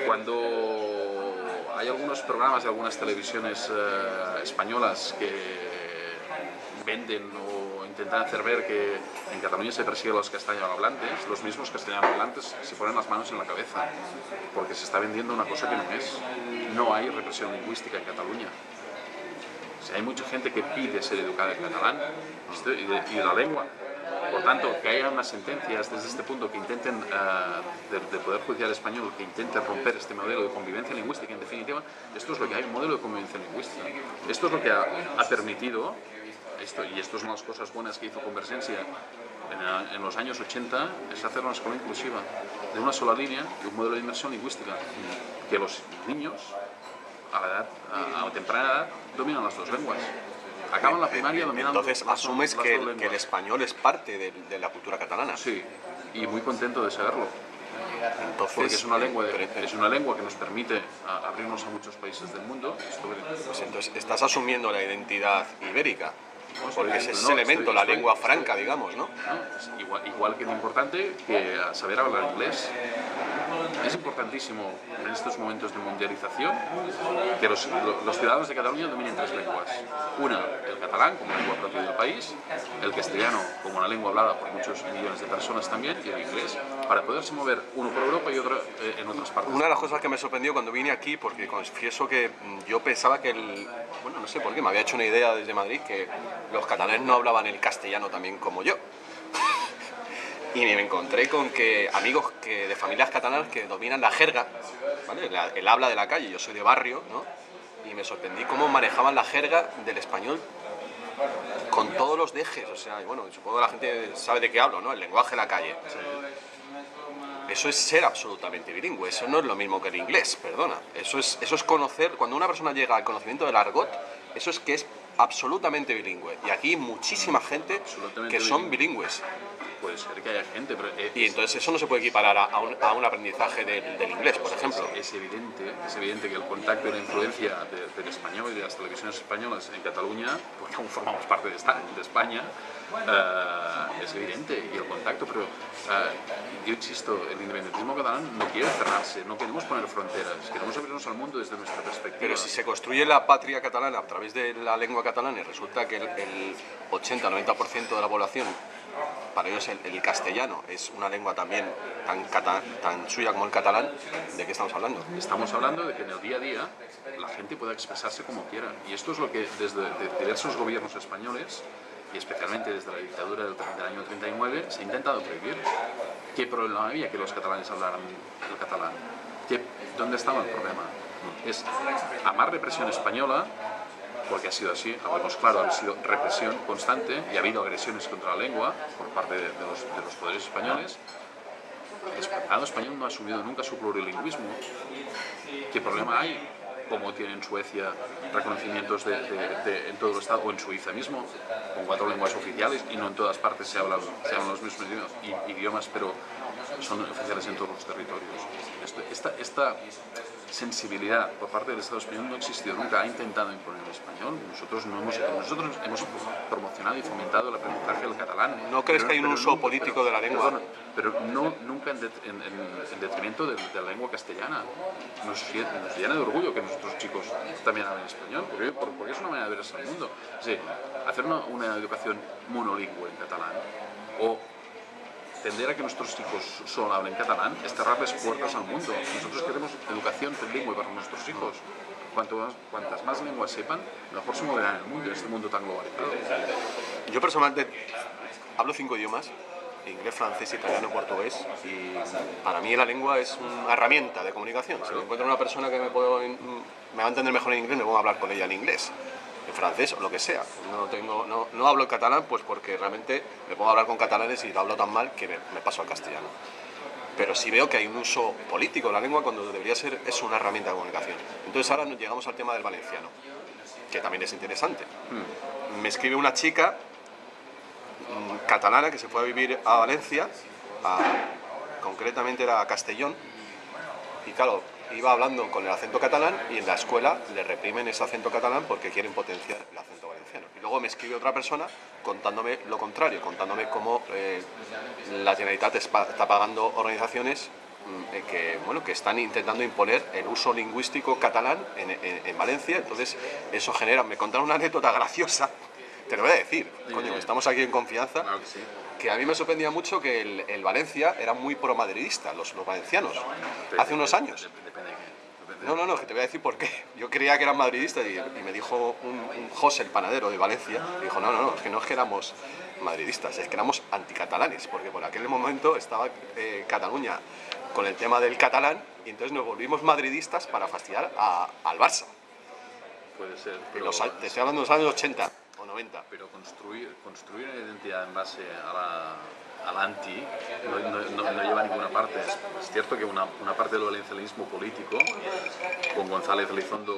Cuando hay algunos programas de algunas televisiones españolas que venden o intentan hacer ver que en Cataluña se persigue a los castellanohablantes, los mismos castellanohablantes se ponen las manos en la cabeza, porque se está vendiendo una cosa que no es. No hay represión lingüística en Cataluña. O sea, hay mucha gente que pide ser educada en catalán y de la lengua. Por tanto, que haya unas sentencias desde este punto que intenten, del Poder Judicial Español, que intenten romper este modelo de convivencia lingüística, en definitiva, esto es lo que hay, un modelo de convivencia lingüística. Esto es lo que ha permitido, y esto es una de las cosas buenas que hizo Convergencia en los años 80, es hacer una escuela inclusiva, de una sola línea y un modelo de inmersión lingüística, que los niños, a temprana edad, dominan las dos lenguas. Acaban la primaria dominando. Entonces asumes que el español es parte de la cultura catalana. Sí, y muy contento de saberlo. Entonces, porque es una lengua que nos permite abrirnos a muchos países del mundo. Pues entonces estás asumiendo la identidad ibérica. Porque es ese elemento, la lengua franca, digamos, ¿no? Es igual que es importante que saber hablar inglés. Es importantísimo en estos momentos de mundialización que los ciudadanos de Cataluña dominen tres lenguas. Una, el catalán como lengua propia del país, el castellano como una lengua hablada por muchos millones de personas también, y el inglés, para poderse mover uno por Europa y otro en otras partes. Una de las cosas que me sorprendió cuando vine aquí, porque confieso que yo pensaba que bueno, no sé por qué, me había hecho una idea desde Madrid que los catalanes no hablaban el castellano también como yo. Y me encontré con que amigos de familias catalanas que dominan la jerga, ¿vale? El habla de la calle. Yo soy de barrio, ¿no? Y me sorprendí cómo manejaban la jerga del español con todos los dejes. O sea, bueno, supongo que la gente sabe de qué hablo, ¿no? El lenguaje de la calle. Eso es ser absolutamente bilingüe. Eso no es lo mismo que el inglés, perdona. Eso es conocer, cuando una persona llega al conocimiento del argot, eso es que es absolutamente bilingüe. Y aquí hay muchísima gente que son bilingües. Puede ser que haya gente, pero... Y entonces eso no se puede equiparar a un aprendizaje del inglés, por ejemplo. Es evidente que el contacto y la influencia del español y de las televisiones españolas en Cataluña, porque aún formamos parte de España, es evidente, y el contacto, pero yo insisto, el independentismo catalán no quiere cerrarse, no queremos poner fronteras, queremos abrirnos al mundo desde nuestra perspectiva. Pero si se construye la patria catalana a través de la lengua catalana y resulta que el 80-90% de la población, para ellos el castellano es una lengua también tan suya como el catalán, ¿de qué estamos hablando? Estamos hablando de que en el día a día la gente pueda expresarse como quiera, y esto es lo que desde diversos gobiernos españoles, y especialmente desde la dictadura del año 39, se ha intentado prohibir. ¿Qué problema había que los catalanes hablaran el catalán? ¿Dónde estaba el problema? Es a más represión española, porque ha sido así, hablemos claro, ha sido represión constante y ha habido agresiones contra la lengua por parte de los poderes españoles. El Estado español no ha asumido nunca su plurilingüismo. ¿Qué problema hay? Como tiene en Suecia reconocimientos en todo el Estado, o en Suiza mismo, con 4 lenguas oficiales, y no en todas partes se hablan los mismos idiomas, pero son oficiales en todos los territorios. Esta sensibilidad por parte del Estado español no ha existido nunca, ha intentado imponer el español. Nosotros hemos promocionado y fomentado el aprendizaje del catalán. ¿No crees que hay un uso político de la lengua? Pero nunca en detrimento de la lengua castellana. Nos llena de orgullo que nuestros chicos también hablen español, porque es una manera de verse al mundo. Es decir, hacer una educación monolingüe en catalán o tender a que nuestros hijos solo hablen catalán es cerrarles puertas al mundo. Nosotros queremos educación trilingüe para nuestros hijos. Cuantas más lenguas sepan, mejor se moverán en el mundo, en este mundo tan globalizado. Yo personalmente hablo 5 idiomas inglés, francés, italiano, portugués, y para mí la lengua es una herramienta de comunicación. Si me encuentro una persona que me va a entender mejor en inglés, me pongo a hablar con ella en inglés, en francés o lo que sea. No hablo en catalán pues porque realmente me pongo a hablar con catalanes y lo hablo tan mal que me paso al castellano. Pero sí veo que hay un uso político de la lengua cuando debería ser es una herramienta de comunicación. Entonces ahora llegamos al tema del valenciano, que también es interesante. Me escribe una chica catalana que se fue a vivir a Valencia, concretamente era a Castellón, y claro, iba hablando con el acento catalán y en la escuela le reprimen ese acento catalán porque quieren potenciar el acento valenciano. Y luego me escribe otra persona contándome lo contrario, contándome cómo la Generalitat está pagando organizaciones que están intentando imponer el uso lingüístico catalán en Valencia. Entonces eso genera, me contaron una anécdota graciosa, te lo voy a decir, coño, estamos aquí en confianza, Claro que sí. que a mí me sorprendía mucho que el Valencia era muy pro-madridista, los valencianos, hace unos años. Depende de qué. No, que te voy a decir por qué. Yo creía que eran madridistas y me dijo un José, el panadero de Valencia, me dijo, no, es que éramos madridistas, es que éramos anticatalanes, porque por aquel momento estaba Cataluña con el tema del catalán y entonces nos volvimos madridistas para fastidiar al Barça. Puede ser, pero, Te estoy hablando de los años 80 o 90. pero construir una identidad en base al anti no lleva a ninguna parte. Es cierto que una parte del valencianismo político, con González Elizondo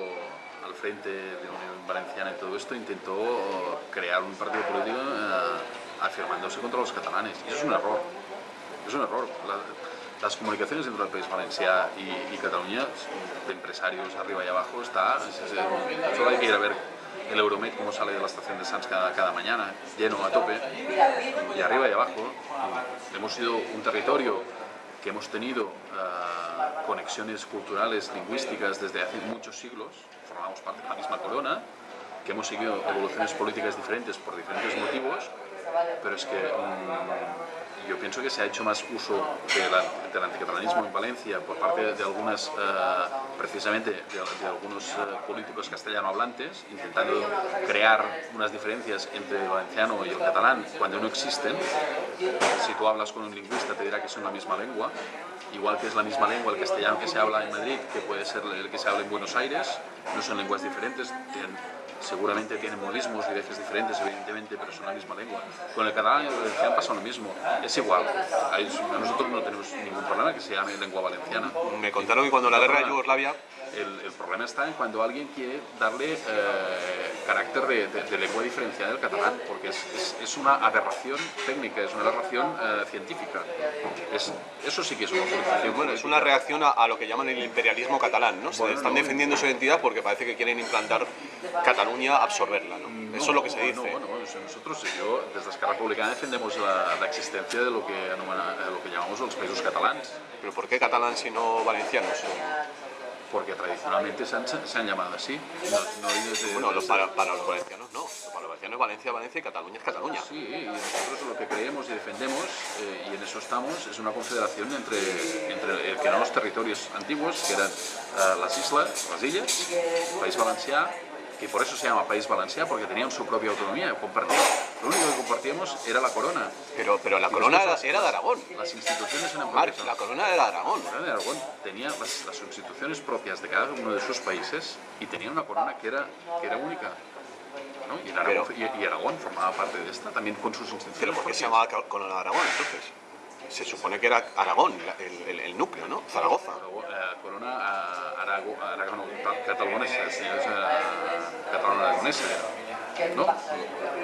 al frente de la Unión Valenciana y todo esto, intentó crear un partido político afirmándose contra los catalanes. Y eso es un error. Es un error. Las comunicaciones entre el País Valencià y Cataluña, de empresarios arriba y abajo, solo hay que ir a ver el Euromed cómo sale de la estación de Sants cada mañana, lleno a tope, y arriba y abajo. Hemos sido un territorio que hemos tenido conexiones culturales, lingüísticas desde hace muchos siglos, formamos parte de la misma corona, que hemos seguido evoluciones políticas diferentes por diferentes motivos, pero es que yo pienso que se ha hecho más uso del anticatalanismo en Valencia por parte de algunas, precisamente de algunos políticos castellano hablantes, intentando crear unas diferencias entre el valenciano y el catalán cuando no existen. Si tú hablas con un lingüista te dirá que son la misma lengua, igual que es la misma lengua el castellano que se habla en Madrid que puede ser el que se habla en Buenos Aires, no son lenguas diferentes, seguramente tienen modismos y veces diferentes, evidentemente, pero son la misma lengua. Con el catalán y el valenciano pasa lo mismo, es igual. Nosotros no tenemos ningún problema que se llame lengua valenciana. Me contaron que cuando la guerra de Yugoslavia... El problema está en cuando alguien quiere darle carácter de lengua diferenciada del catalán, porque es una aberración técnica, es una aberración científica. Eso sí que es una politización. Bueno, es una reacción a lo que llaman el imperialismo catalán, ¿no? Están defendiendo su identidad porque parece que quieren implantar Cataluña, absorberla, ¿no? Eso es lo que se dice. Nosotros, yo, desde Esquerra Republicana defendemos la existencia de lo que llamamos los països catalans. ¿Pero por qué catalán si no valencianos? Porque tradicionalmente se han llamado así. Para los valencianos no. Para los valencianos es Valencia, Valencia y Cataluña es Cataluña. Sí, y nosotros lo que creemos y defendemos, y en eso estamos, es una confederación entre el que eran los territorios antiguos, que eran las islas, las illes, País Valencià, que por eso se llama País Valencià, porque tenían su propia autonomía. Lo único que compartíamos era la corona. Pero la corona era de Aragón. Las instituciones eran propias. La corona era de Aragón. La corona de Aragón tenía las instituciones propias de cada uno de sus países y tenía una corona que era única. ¿No? Y Aragón formaba parte de esta, también con sus instituciones. ¿Pero por qué se llamaba corona de Aragón entonces? Se supone que era Aragón, el núcleo, ¿no? Zaragoza. Corona catalonesa, catalano-aragonesa, ¿no?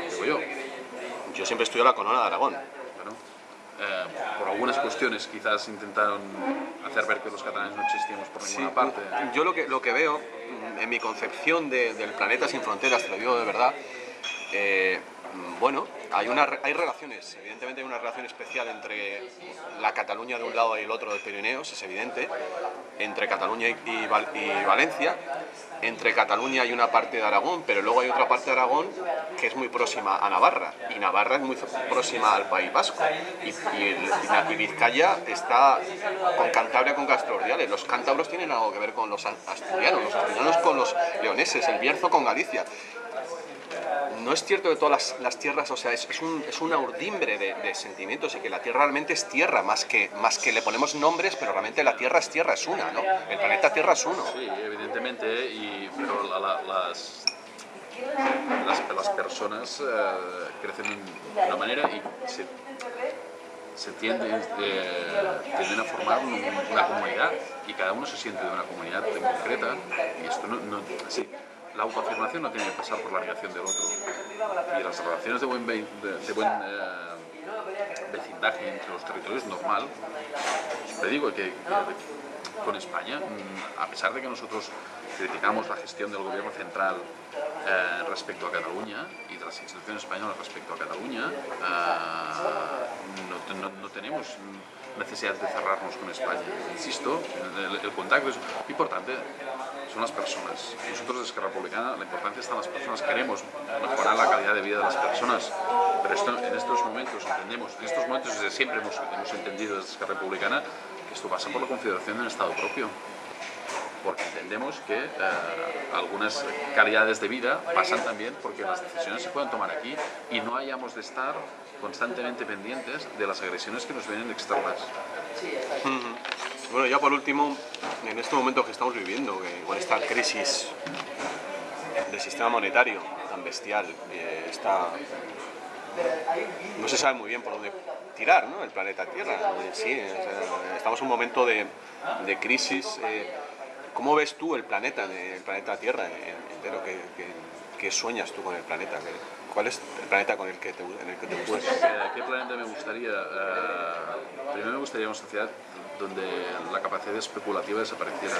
Digo yo. Yo siempre estudio la corona de Aragón. Bueno, por algunas cuestiones quizás intentaron hacer ver que los catalanes no existíamos por ninguna parte. Yo lo que veo, en mi concepción del planeta sin fronteras, te lo digo de verdad, bueno, hay relaciones, evidentemente hay una relación especial entre la Cataluña de un lado y el otro de Pirineos, es evidente, entre Cataluña y Valencia, entre Cataluña y una parte de Aragón, pero luego hay otra parte de Aragón que es muy próxima a Navarra, y Navarra es muy próxima al País Vasco, y Vizcaya está con Cantabria, con Castro-Ordiales. Los cántabros tienen algo que ver con los asturianos con los leoneses, el Bierzo con Galicia. no es cierto que todas las tierras, o sea, es una urdimbre de sentimientos y que la Tierra realmente es Tierra, más que le ponemos nombres, pero realmente la Tierra, es una, ¿no? El planeta Tierra es uno. Sí, evidentemente, pero las personas crecen de una manera y se tienden a formar una comunidad y cada uno se siente de una comunidad en concreta y esto sí, la autoafirmación no tiene que pasar por la negación del otro y las relaciones de buen vecindaje entre los territorios es normal. Siempre digo que con España, a pesar de que nosotros criticamos la gestión del gobierno central respecto a Cataluña y de las instituciones españolas respecto a Cataluña, no tenemos necesidad de cerrarnos con España. Insisto, el contacto es importante, son las personas. Nosotros desde Esquerra Republicana la importancia está en las personas, queremos mejorar la calidad de vida de las personas, pero en estos momentos entendemos, desde siempre hemos entendido desde Esquerra Republicana que esto pasa por la configuración de un Estado propio. Porque entendemos que algunas calidades de vida pasan también porque las decisiones se pueden tomar aquí y no hayamos de estar constantemente pendientes de las agresiones que nos vienen externas. Bueno, ya por último, en este momento que estamos viviendo, con esta crisis del sistema monetario tan bestial, no se sabe muy bien por dónde tirar, ¿no? El planeta Tierra. Sí, estamos en un momento de crisis. ¿Cómo ves tú el planeta Tierra entero? ¿Qué sueñas tú con el planeta? ¿Cuál es el planeta en el que te gusta? ¿Qué planeta me gustaría? Primero me gustaría una sociedad donde la capacidad especulativa desapareciera.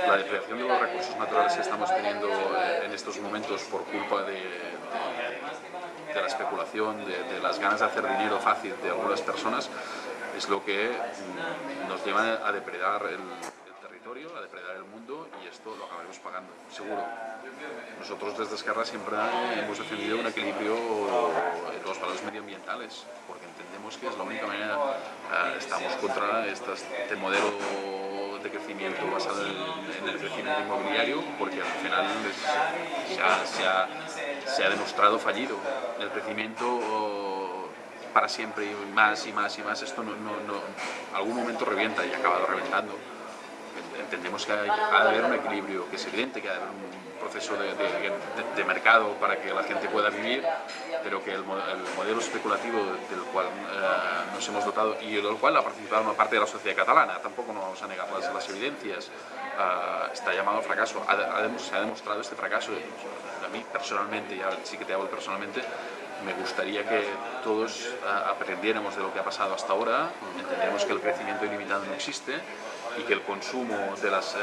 La depredación de los recursos naturales que estamos teniendo en estos momentos por culpa de la especulación, de las ganas de hacer dinero fácil de algunas personas, es lo que nos lleva a depredar el territorio, a depredar el mundo, y esto lo acabaremos pagando, seguro. Nosotros desde Esquerra siempre hemos defendido un equilibrio en los valores medioambientales, porque entendemos que es la única manera. Estamos contra este modelo de crecimiento basado en el crecimiento inmobiliario, porque al final se ha demostrado fallido. El crecimiento para siempre y más y más y más, esto algún momento revienta y ha acabado reventando. Entendemos que ha de haber un equilibrio, que es evidente que ha de haber un proceso de mercado para que la gente pueda vivir, pero que el modelo especulativo del cual nos hemos dotado y del cual ha participado una parte de la sociedad catalana, tampoco nos vamos a negar las evidencias, está llamado a fracaso. Se ha demostrado este fracaso. A mí personalmente, ya sí que te hablo personalmente, me gustaría que todos aprendiéramos de lo que ha pasado hasta ahora, entendemos que el crecimiento ilimitado no existe y que el consumo de las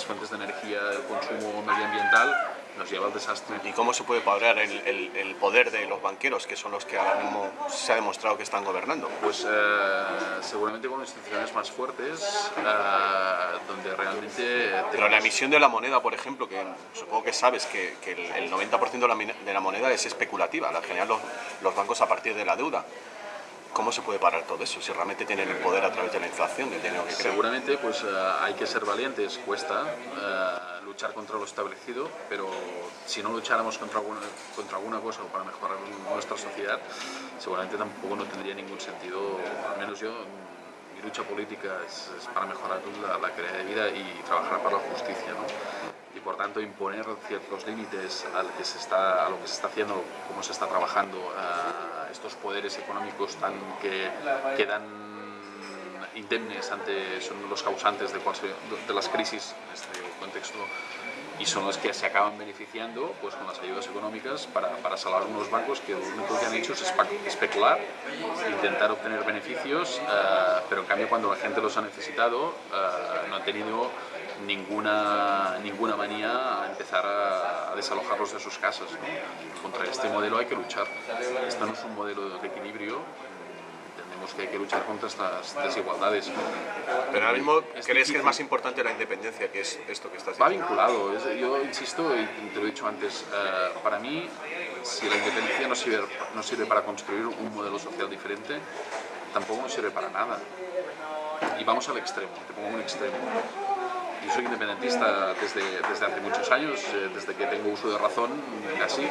fuentes de energía, el consumo medioambiental, nos lleva al desastre. ¿Y cómo se puede parar el poder de los banqueros, que son los que ahora mismo se ha demostrado que están gobernando? Pues seguramente con instituciones más fuertes, donde realmente... Pero la emisión de la moneda, por ejemplo, que supongo que sabes que el 90% de la moneda es especulativa, la generan los bancos a partir de la deuda. ¿Cómo se puede parar todo eso si realmente tienen el poder a través de la inflación, del dinero que crean? Seguramente pues, hay que ser valientes, cuesta luchar contra lo establecido, pero si no lucháramos contra alguna cosa para mejorar nuestra sociedad, seguramente tampoco no tendría ningún sentido. Al menos yo, mi lucha política es para mejorar la calidad de vida y trabajar para la justicia, ¿no? Y por tanto imponer ciertos límites a lo que se está haciendo, cómo se está trabajando, estos poderes económicos que quedan indemnes son los causantes de las crisis en este contexto y son los que se acaban beneficiando pues, con las ayudas económicas para salvar unos bancos que lo único que han hecho es especular, intentar obtener beneficios, pero en cambio cuando la gente los ha necesitado no han tenido ninguna manía a empezar a desalojarlos de sus casas, ¿no? Contra este modelo hay que luchar. Esto no es un modelo de equilibrio, entendemos que hay que luchar contra estas desigualdades. Pero ahora mismo crees que es más importante la independencia, que es esto que estás diciendo. Va vinculado, yo insisto, y te lo he dicho antes, para mí, si la independencia no sirve para construir un modelo social diferente, tampoco nos sirve para nada. Y vamos al extremo, te pongo un extremo. Yo soy independentista desde hace muchos años, desde que tengo uso de razón, casi.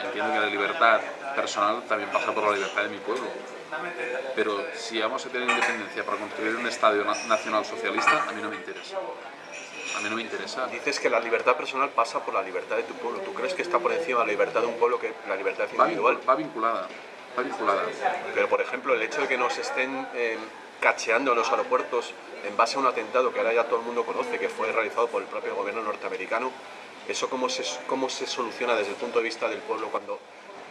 Entiendo que la libertad personal también pasa por la libertad de mi pueblo. Pero si vamos a tener independencia para construir un Estado nacional socialista, a mí no me interesa. A mí no me interesa. Dices que la libertad personal pasa por la libertad de tu pueblo. ¿Tú crees que está por encima de la libertad de un pueblo que la libertad individual? Va vinculada. Pero, por ejemplo, el hecho de que nos estén cacheando en los aeropuertos en base a un atentado que ahora ya todo el mundo conoce, que fue realizado por el propio gobierno norteamericano, ¿eso cómo se soluciona desde el punto de vista del pueblo cuando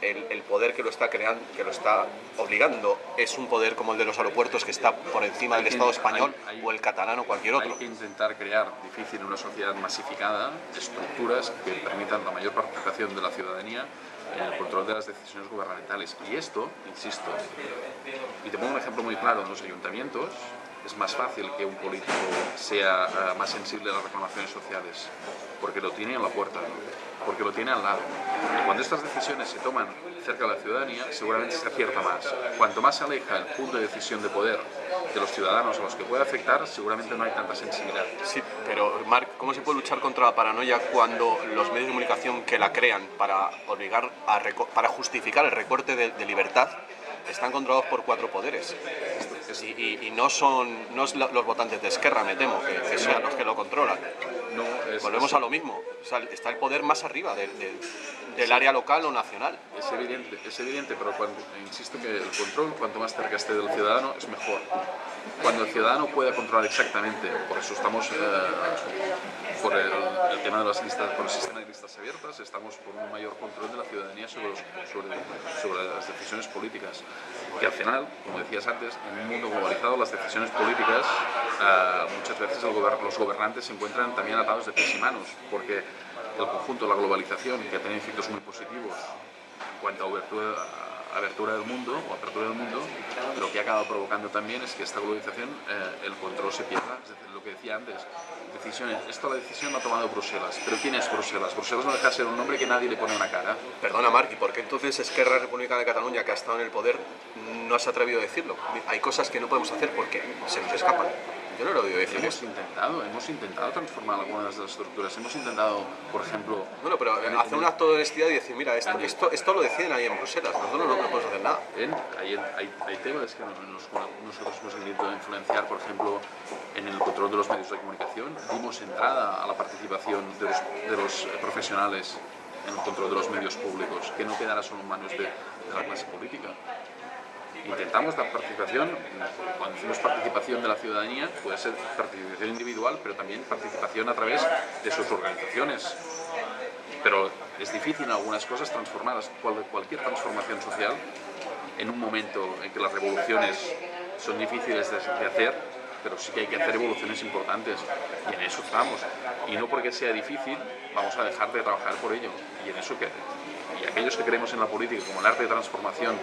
el poder que lo está creando, que lo está obligando, es un poder como el de los aeropuertos que está por encima del Estado español o el catalán o cualquier otro? Hay que intentar crear, difícil en una sociedad masificada, estructuras que permitan la mayor participación de la ciudadanía en el control de las decisiones gubernamentales. Y esto, insisto, y te pongo un ejemplo muy claro, en los ayuntamientos es más fácil que un político sea más sensible a las reclamaciones sociales, porque lo tiene en la puerta, porque lo tiene al lado. Y cuando estas decisiones se toman cerca de la ciudadanía, seguramente se acierta más. Cuanto más se aleja el punto de decisión de poder de los ciudadanos a los que puede afectar, seguramente no hay tanta sensibilidad. Sí, pero Marc, ¿cómo se puede luchar contra la paranoia cuando los medios de comunicación que la crean para obligar para justificar el recorte de libertad están controlados por 4 poderes? Y no son los votantes de Esquerra, me temo, que sean los que lo controlan. Volvemos a lo mismo. O sea, está el poder más arriba del área local o nacional. Es evidente, pero insisto que el control, cuanto más cerca esté del ciudadano, es mejor. Cuando el ciudadano pueda controlar exactamente, por eso estamos por el tema de las listas, por el sistema de listas abiertas, estamos por un mayor control de la ciudadanía sobre las decisiones políticas. Que al final, como decías antes, en un mundo globalizado, las decisiones políticas muchas veces los gobernantes se encuentran también atados de pies y manos, porque el conjunto de la globalización, que ha tenido efectos muy positivos en cuanto a apertura del mundo, lo que ha acabado provocando también es que esta globalización, el control se pierda. Es decir, lo que decía antes, decisiones. La decisión la ha tomado Bruselas. ¿Pero quién es Bruselas? Bruselas no deja de ser un nombre que nadie le pone una cara. Perdona, Marc, ¿y por qué entonces Esquerra Republicana de Cataluña, que ha estado en el poder, no se ha atrevido a decirlo? Hay cosas que no podemos hacer porque se nos escapan. Yo no lo he oído decir. Hemos intentado transformar algunas de las estructuras. Hemos intentado, por ejemplo... Bueno, pero hacer un acto de honestidad y decir, mira, esto lo deciden ahí en Bruselas, nosotros no podemos hacer nada. Hay temas que nosotros hemos intentado influenciar, por ejemplo, en el control de los medios de comunicación. Dimos entrada a la participación de los profesionales en el control de los medios públicos, que no quedara solo en manos de la clase política. Intentamos dar participación, cuando decimos participación de la ciudadanía, puede ser participación individual, pero también participación a través de sus organizaciones. Pero es difícil en algunas cosas transformarlas, cualquier transformación social, en un momento en que las revoluciones son difíciles de hacer, pero sí que hay que hacer evoluciones importantes, y en eso estamos. Y no porque sea difícil, vamos a dejar de trabajar por ello, y en eso y aquellos que creemos en la política como el arte de transformación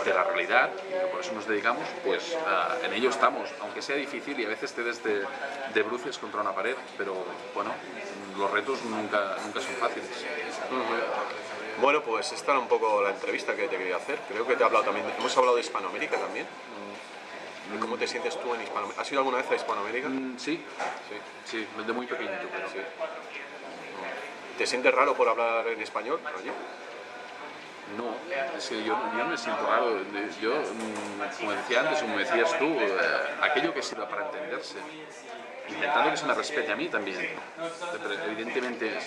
de la realidad, y por eso nos dedicamos, pues en ello estamos, aunque sea difícil y a veces te des de bruces contra una pared, pero bueno, los retos nunca son fáciles. Bueno, pues esta era un poco la entrevista que te quería hacer. Creo que te he hablado también, hemos hablado de Hispanoamérica también. ¿Cómo te sientes tú en Hispanoamérica? ¿Has ido alguna vez a Hispanoamérica? Sí, de muy pequeñito, pero sí. ¿Te sientes raro por hablar en español allí? No, es que yo no me siento raro. Yo, como decía antes, como decías tú, aquello que sirva para entenderse, intentando que se me respete a mí también. Pero evidentemente,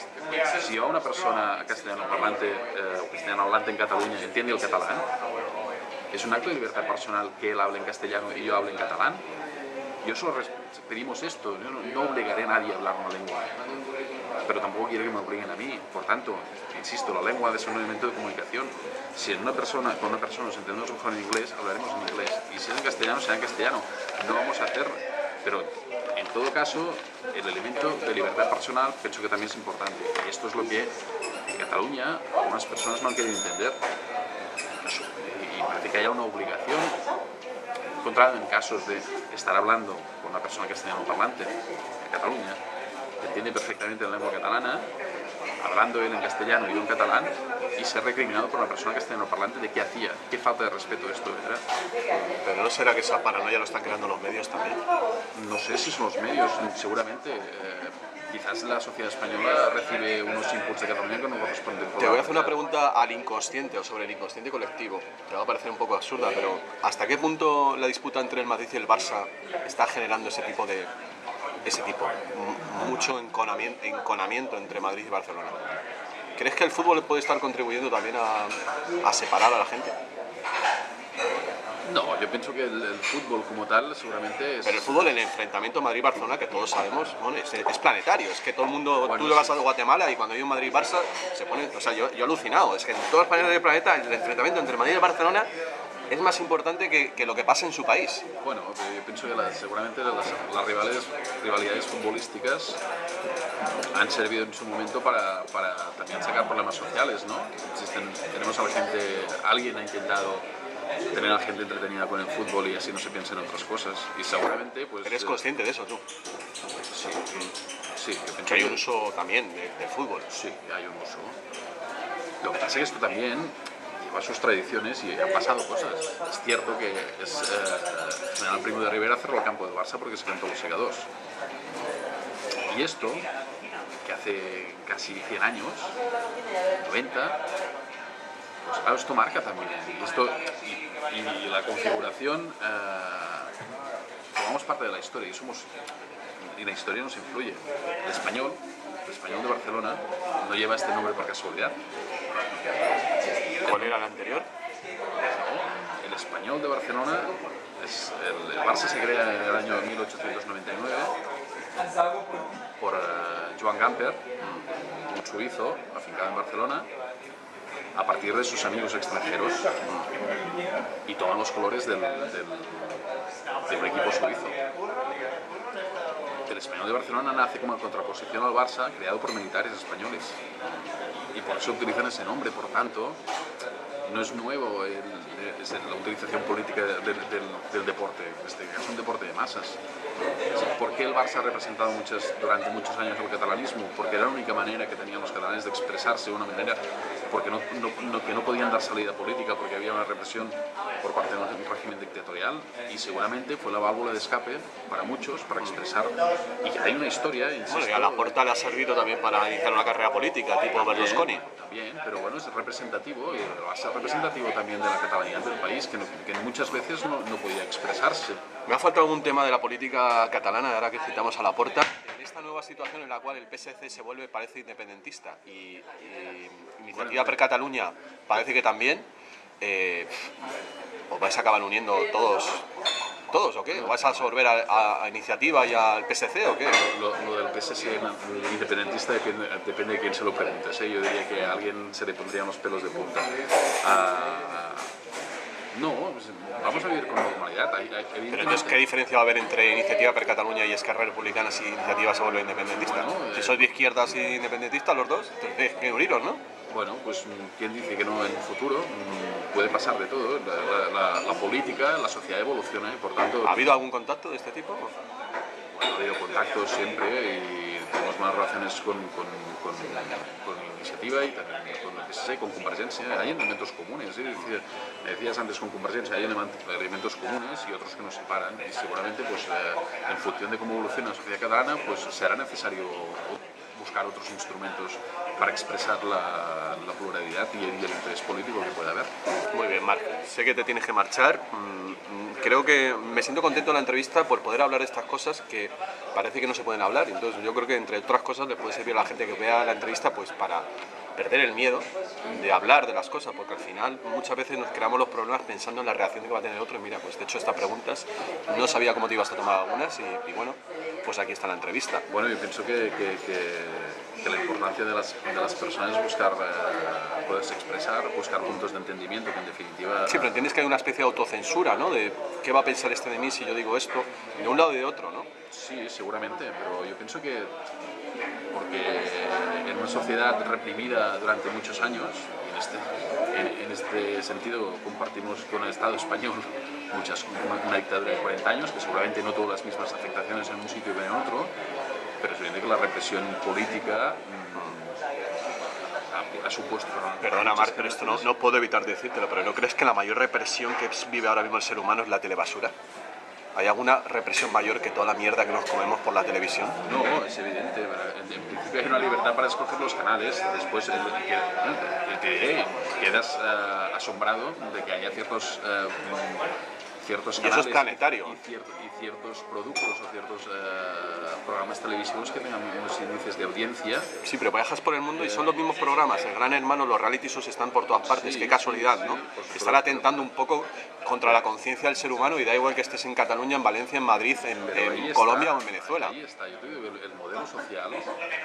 si yo a una persona castellano parlante o castellano hablante en Cataluña entiende el catalán, es un acto de libertad personal que él hable en castellano y yo hable en catalán. Yo solo pedimos esto, yo no obligaré a nadie a hablar una lengua, pero tampoco quiero que me obliguen a mí. Por tanto, insisto, la lengua es un elemento de comunicación. Si con una persona nos entendemos mejor en inglés, hablaremos en inglés, y si es en castellano, será en castellano. No vamos a hacer, pero en todo caso, el elemento de libertad personal pienso que también es importante, y esto es lo que en Cataluña algunas personas no han querido entender, y parece que haya una obligación. He encontrado en casos de estar hablando con una persona castellano parlante en Cataluña, que entiende perfectamente la lengua catalana, hablar hablando él en castellano y yo en catalán, y ser recriminado por una persona castellanoparlante de qué hacía, qué falta de respeto esto era. Pero ¿no será que esa paranoia lo están creando los medios también? No sé si son los medios, seguramente. Quizás la sociedad española recibe unos inputs de Cataluña que no corresponden. Te voy a hacer una pregunta al inconsciente o sobre el inconsciente colectivo. Te va a parecer un poco absurda, pero ¿hasta qué punto la disputa entre el Madrid y el Barça está generando mucho enconamiento entre Madrid y Barcelona? ¿Crees que el fútbol puede estar contribuyendo también a separar a la gente? No, yo pienso que el fútbol como tal seguramente es... Pero el fútbol en el enfrentamiento Madrid-Barcelona, que todos sabemos, bueno, es planetario. Es que todo el mundo, bueno, tú le vas a Guatemala y cuando hay un Madrid-Barça se pone... O sea, yo he alucinado. Es que en todas las países del planeta el enfrentamiento entre Madrid y Barcelona es más importante que lo que pasa en su país. Bueno, yo pienso que seguramente las rivalidades futbolísticas han servido en su momento para también sacar problemas sociales, ¿no? Tenemos a la gente, alguien ha intentado tener a la gente entretenida con el fútbol y así no se piensa en otras cosas. Y seguramente, pues... ¿Eres consciente de eso tú? Sí, sí. Yo pienso que hay un uso también del fútbol. Sí, hay un uso. Lo que pasa es que esto también lleva sus tradiciones y han pasado cosas. Es cierto que es General Primo de Rivera cerró el campo del Barça porque se cantó los segadors. Y esto, que hace casi 100 años, 90, pues claro, esto marca también. Y la configuración, formamos parte de la historia y la historia nos influye. El español de Barcelona no lleva este nombre por casualidad. ¿Cuál era el anterior? El Español de Barcelona, el Barça se crea en el año 1899 por Joan Gamper, un suizo afincado en Barcelona, a partir de sus amigos extranjeros, y toman los colores del equipo suizo. El Español de Barcelona nace como contraposición al Barça, creado por militares españoles, y por eso utilizan ese nombre. Por tanto, no es nuevo la utilización política del deporte. Es un deporte de masas. ¿Por qué el Barça ha representado durante muchos años el catalanismo? Porque era la única manera que tenían los catalanes de expresarse de una manera, porque no podían dar salida política, porque había una represión por parte de un régimen dictatorial, y seguramente fue la válvula de escape para muchos, para expresar. Y que hay una historia, insisto... Bueno, y a Laporta le ha servido también para iniciar una carrera política, tipo Berlusconi. También, pero bueno, es representativo, y va a ser representativo también de la catalanidad del país, que muchas veces no podía expresarse. Me ha faltado un tema de la política catalana, ahora que citamos a Laporta. En esta nueva situación en la cual el PSC se parece independentista y Iniciativa per Catalunya parece que también, ¿os vais a acabar uniendo todos o qué? ¿O vais a absorber a Iniciativa y al PSC o qué? Lo del PSC independentista depende de quién se lo preguntes, ¿eh? Yo diría que a alguien se le pondrían los pelos de punta. No, pues vamos a vivir con normalidad. Pero entonces, ¿qué diferencia va a haber entre Iniciativa per Catalunya y Esquerra Republicana si Iniciativa se vuelve independentista? Bueno, si sois de izquierdas y independentistas los dos, tenéis que uniros, ¿no? Bueno, pues quién dice que no en el futuro. Puede pasar de todo. La política, la sociedad evoluciona y por tanto... ¿Ha habido algún contacto de este tipo? Bueno, ha habido contactos siempre y tenemos más relaciones con Iniciativa y también con el PSC, con Convergencia. Hay elementos comunes, ¿eh? Me decías antes con Convergencia, hay elementos comunes y otros que nos separan, y seguramente pues, en función de cómo evoluciona la sociedad catalana, pues será necesario buscar otros instrumentos para expresar la pluralidad y el interés político que pueda haber. Muy bien, Marc, sé que te tienes que marchar. Creo que me siento contento en la entrevista por poder hablar de estas cosas que parece que no se pueden hablar. Entonces yo creo que entre otras cosas le puede servir a la gente que vea la entrevista pues para perder el miedo de hablar de las cosas, porque al final muchas veces nos creamos los problemas pensando en la reacción que va a tener otro. Y mira, pues te he hecho estas preguntas, no sabía cómo te ibas a tomar algunas y bueno, pues aquí está la entrevista. Bueno, yo pienso que la importancia de las personas es buscar, poderse expresar, buscar puntos de entendimiento, que en definitiva... Sí, pero entiendes que hay una especie de autocensura, ¿no? De qué va a pensar este de mí si yo digo esto, de un lado y de otro, ¿no? Sí, seguramente, pero yo pienso que porque en una sociedad reprimida durante muchos años, en este sentido compartimos con el Estado español una dictadura de 40 años, que seguramente no tuvo las mismas afectaciones en un sitio que en otro, pero es evidente que la represión política ha supuesto... Perdona, Marc, pero esto no puedo evitar decírtelo, pero ¿no crees que la mayor represión que vive ahora mismo el ser humano es la telebasura? ¿Hay alguna represión mayor que toda la mierda que nos comemos por la televisión? No, es evidente. En principio hay una libertad para escoger los canales. Después quedas asombrado de que haya ciertos canales y eso es planetario. y ciertos productos o ciertos programas televisivos que tengan unos índices de audiencia. Sí, pero viajas por el mundo y son los mismos programas. El Gran Hermano, los reality shows están por todas partes. Sí, qué casualidad, sí, ¿no? sí, Están atentando un poco contra la conciencia del ser humano y da igual que estés en Cataluña, en Valencia, en Madrid, en Colombia o en Venezuela. Ahí está, yo te digo, el modelo social,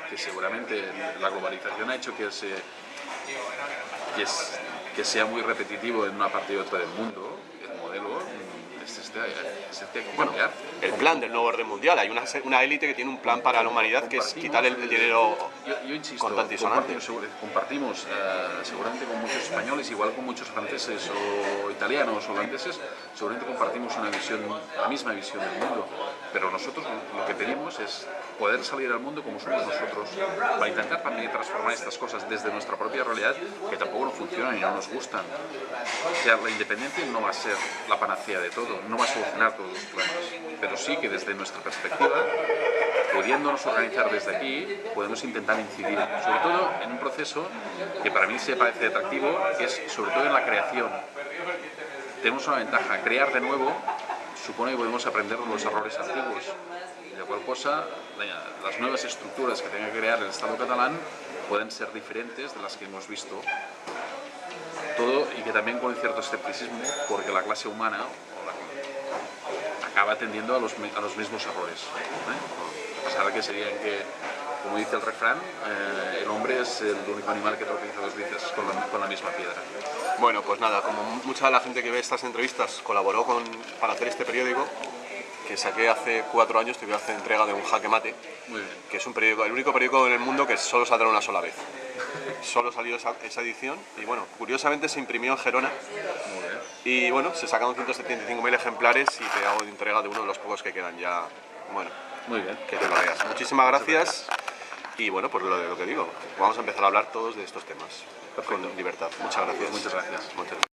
que seguramente la globalización ha hecho que sea muy repetitivo en una parte y otra del mundo, el modelo es este que hay que cambiar. El plan del nuevo orden mundial. Hay una élite que tiene un plan para la humanidad que es quitar el dinero yo insisto, con tantisonante. compartimos seguramente con muchos españoles, igual con muchos franceses o italianos o holandeses, seguramente compartimos la misma visión del mundo. Pero nosotros lo que tenemos es poder salir al mundo como somos nosotros, para intentar también transformar estas cosas desde nuestra propia realidad, que tampoco nos funcionan y no nos gustan. O sea, la independencia no va a ser la panacea de todo, no va a solucionar todos los problemas, pero sí que desde nuestra perspectiva, pudiéndonos organizar desde aquí, podemos intentar incidir, sobre todo en un proceso que para mí se parece atractivo, que es sobre todo en la creación. Tenemos una ventaja, crear de nuevo supone que podemos aprender los errores antiguos, de cual cosa las nuevas estructuras que tenga que crear el Estado catalán pueden ser diferentes de las que hemos visto. Todo, y que también con cierto escepticismo, porque la clase humana acaba tendiendo a los mismos errores. A pesar de que serían que, como dice el refrán, el hombre es el único animal que tropieza dos veces con la misma piedra. Bueno, pues nada, como mucha de la gente que ve estas entrevistas colaboró para hacer este periódico, que saqué hace 4 años, te voy a hacer entrega de un Jaque Mate, Muy bien. que es un periódico, el único periódico en el mundo que solo saldrá una sola vez. Solo salió esa edición y bueno, curiosamente se imprimió en Gerona. Muy bien. Y bueno, se sacaron 175.000 ejemplares y te hago entrega de uno de los pocos que quedan ya. Bueno, Muy bien. que te lo leas. Muchísimas gracias. Y bueno, pues lo que digo, vamos a empezar a hablar todos de estos temas. Perfecto. Con libertad. Muchas gracias. Muchas gracias. Muchas gracias.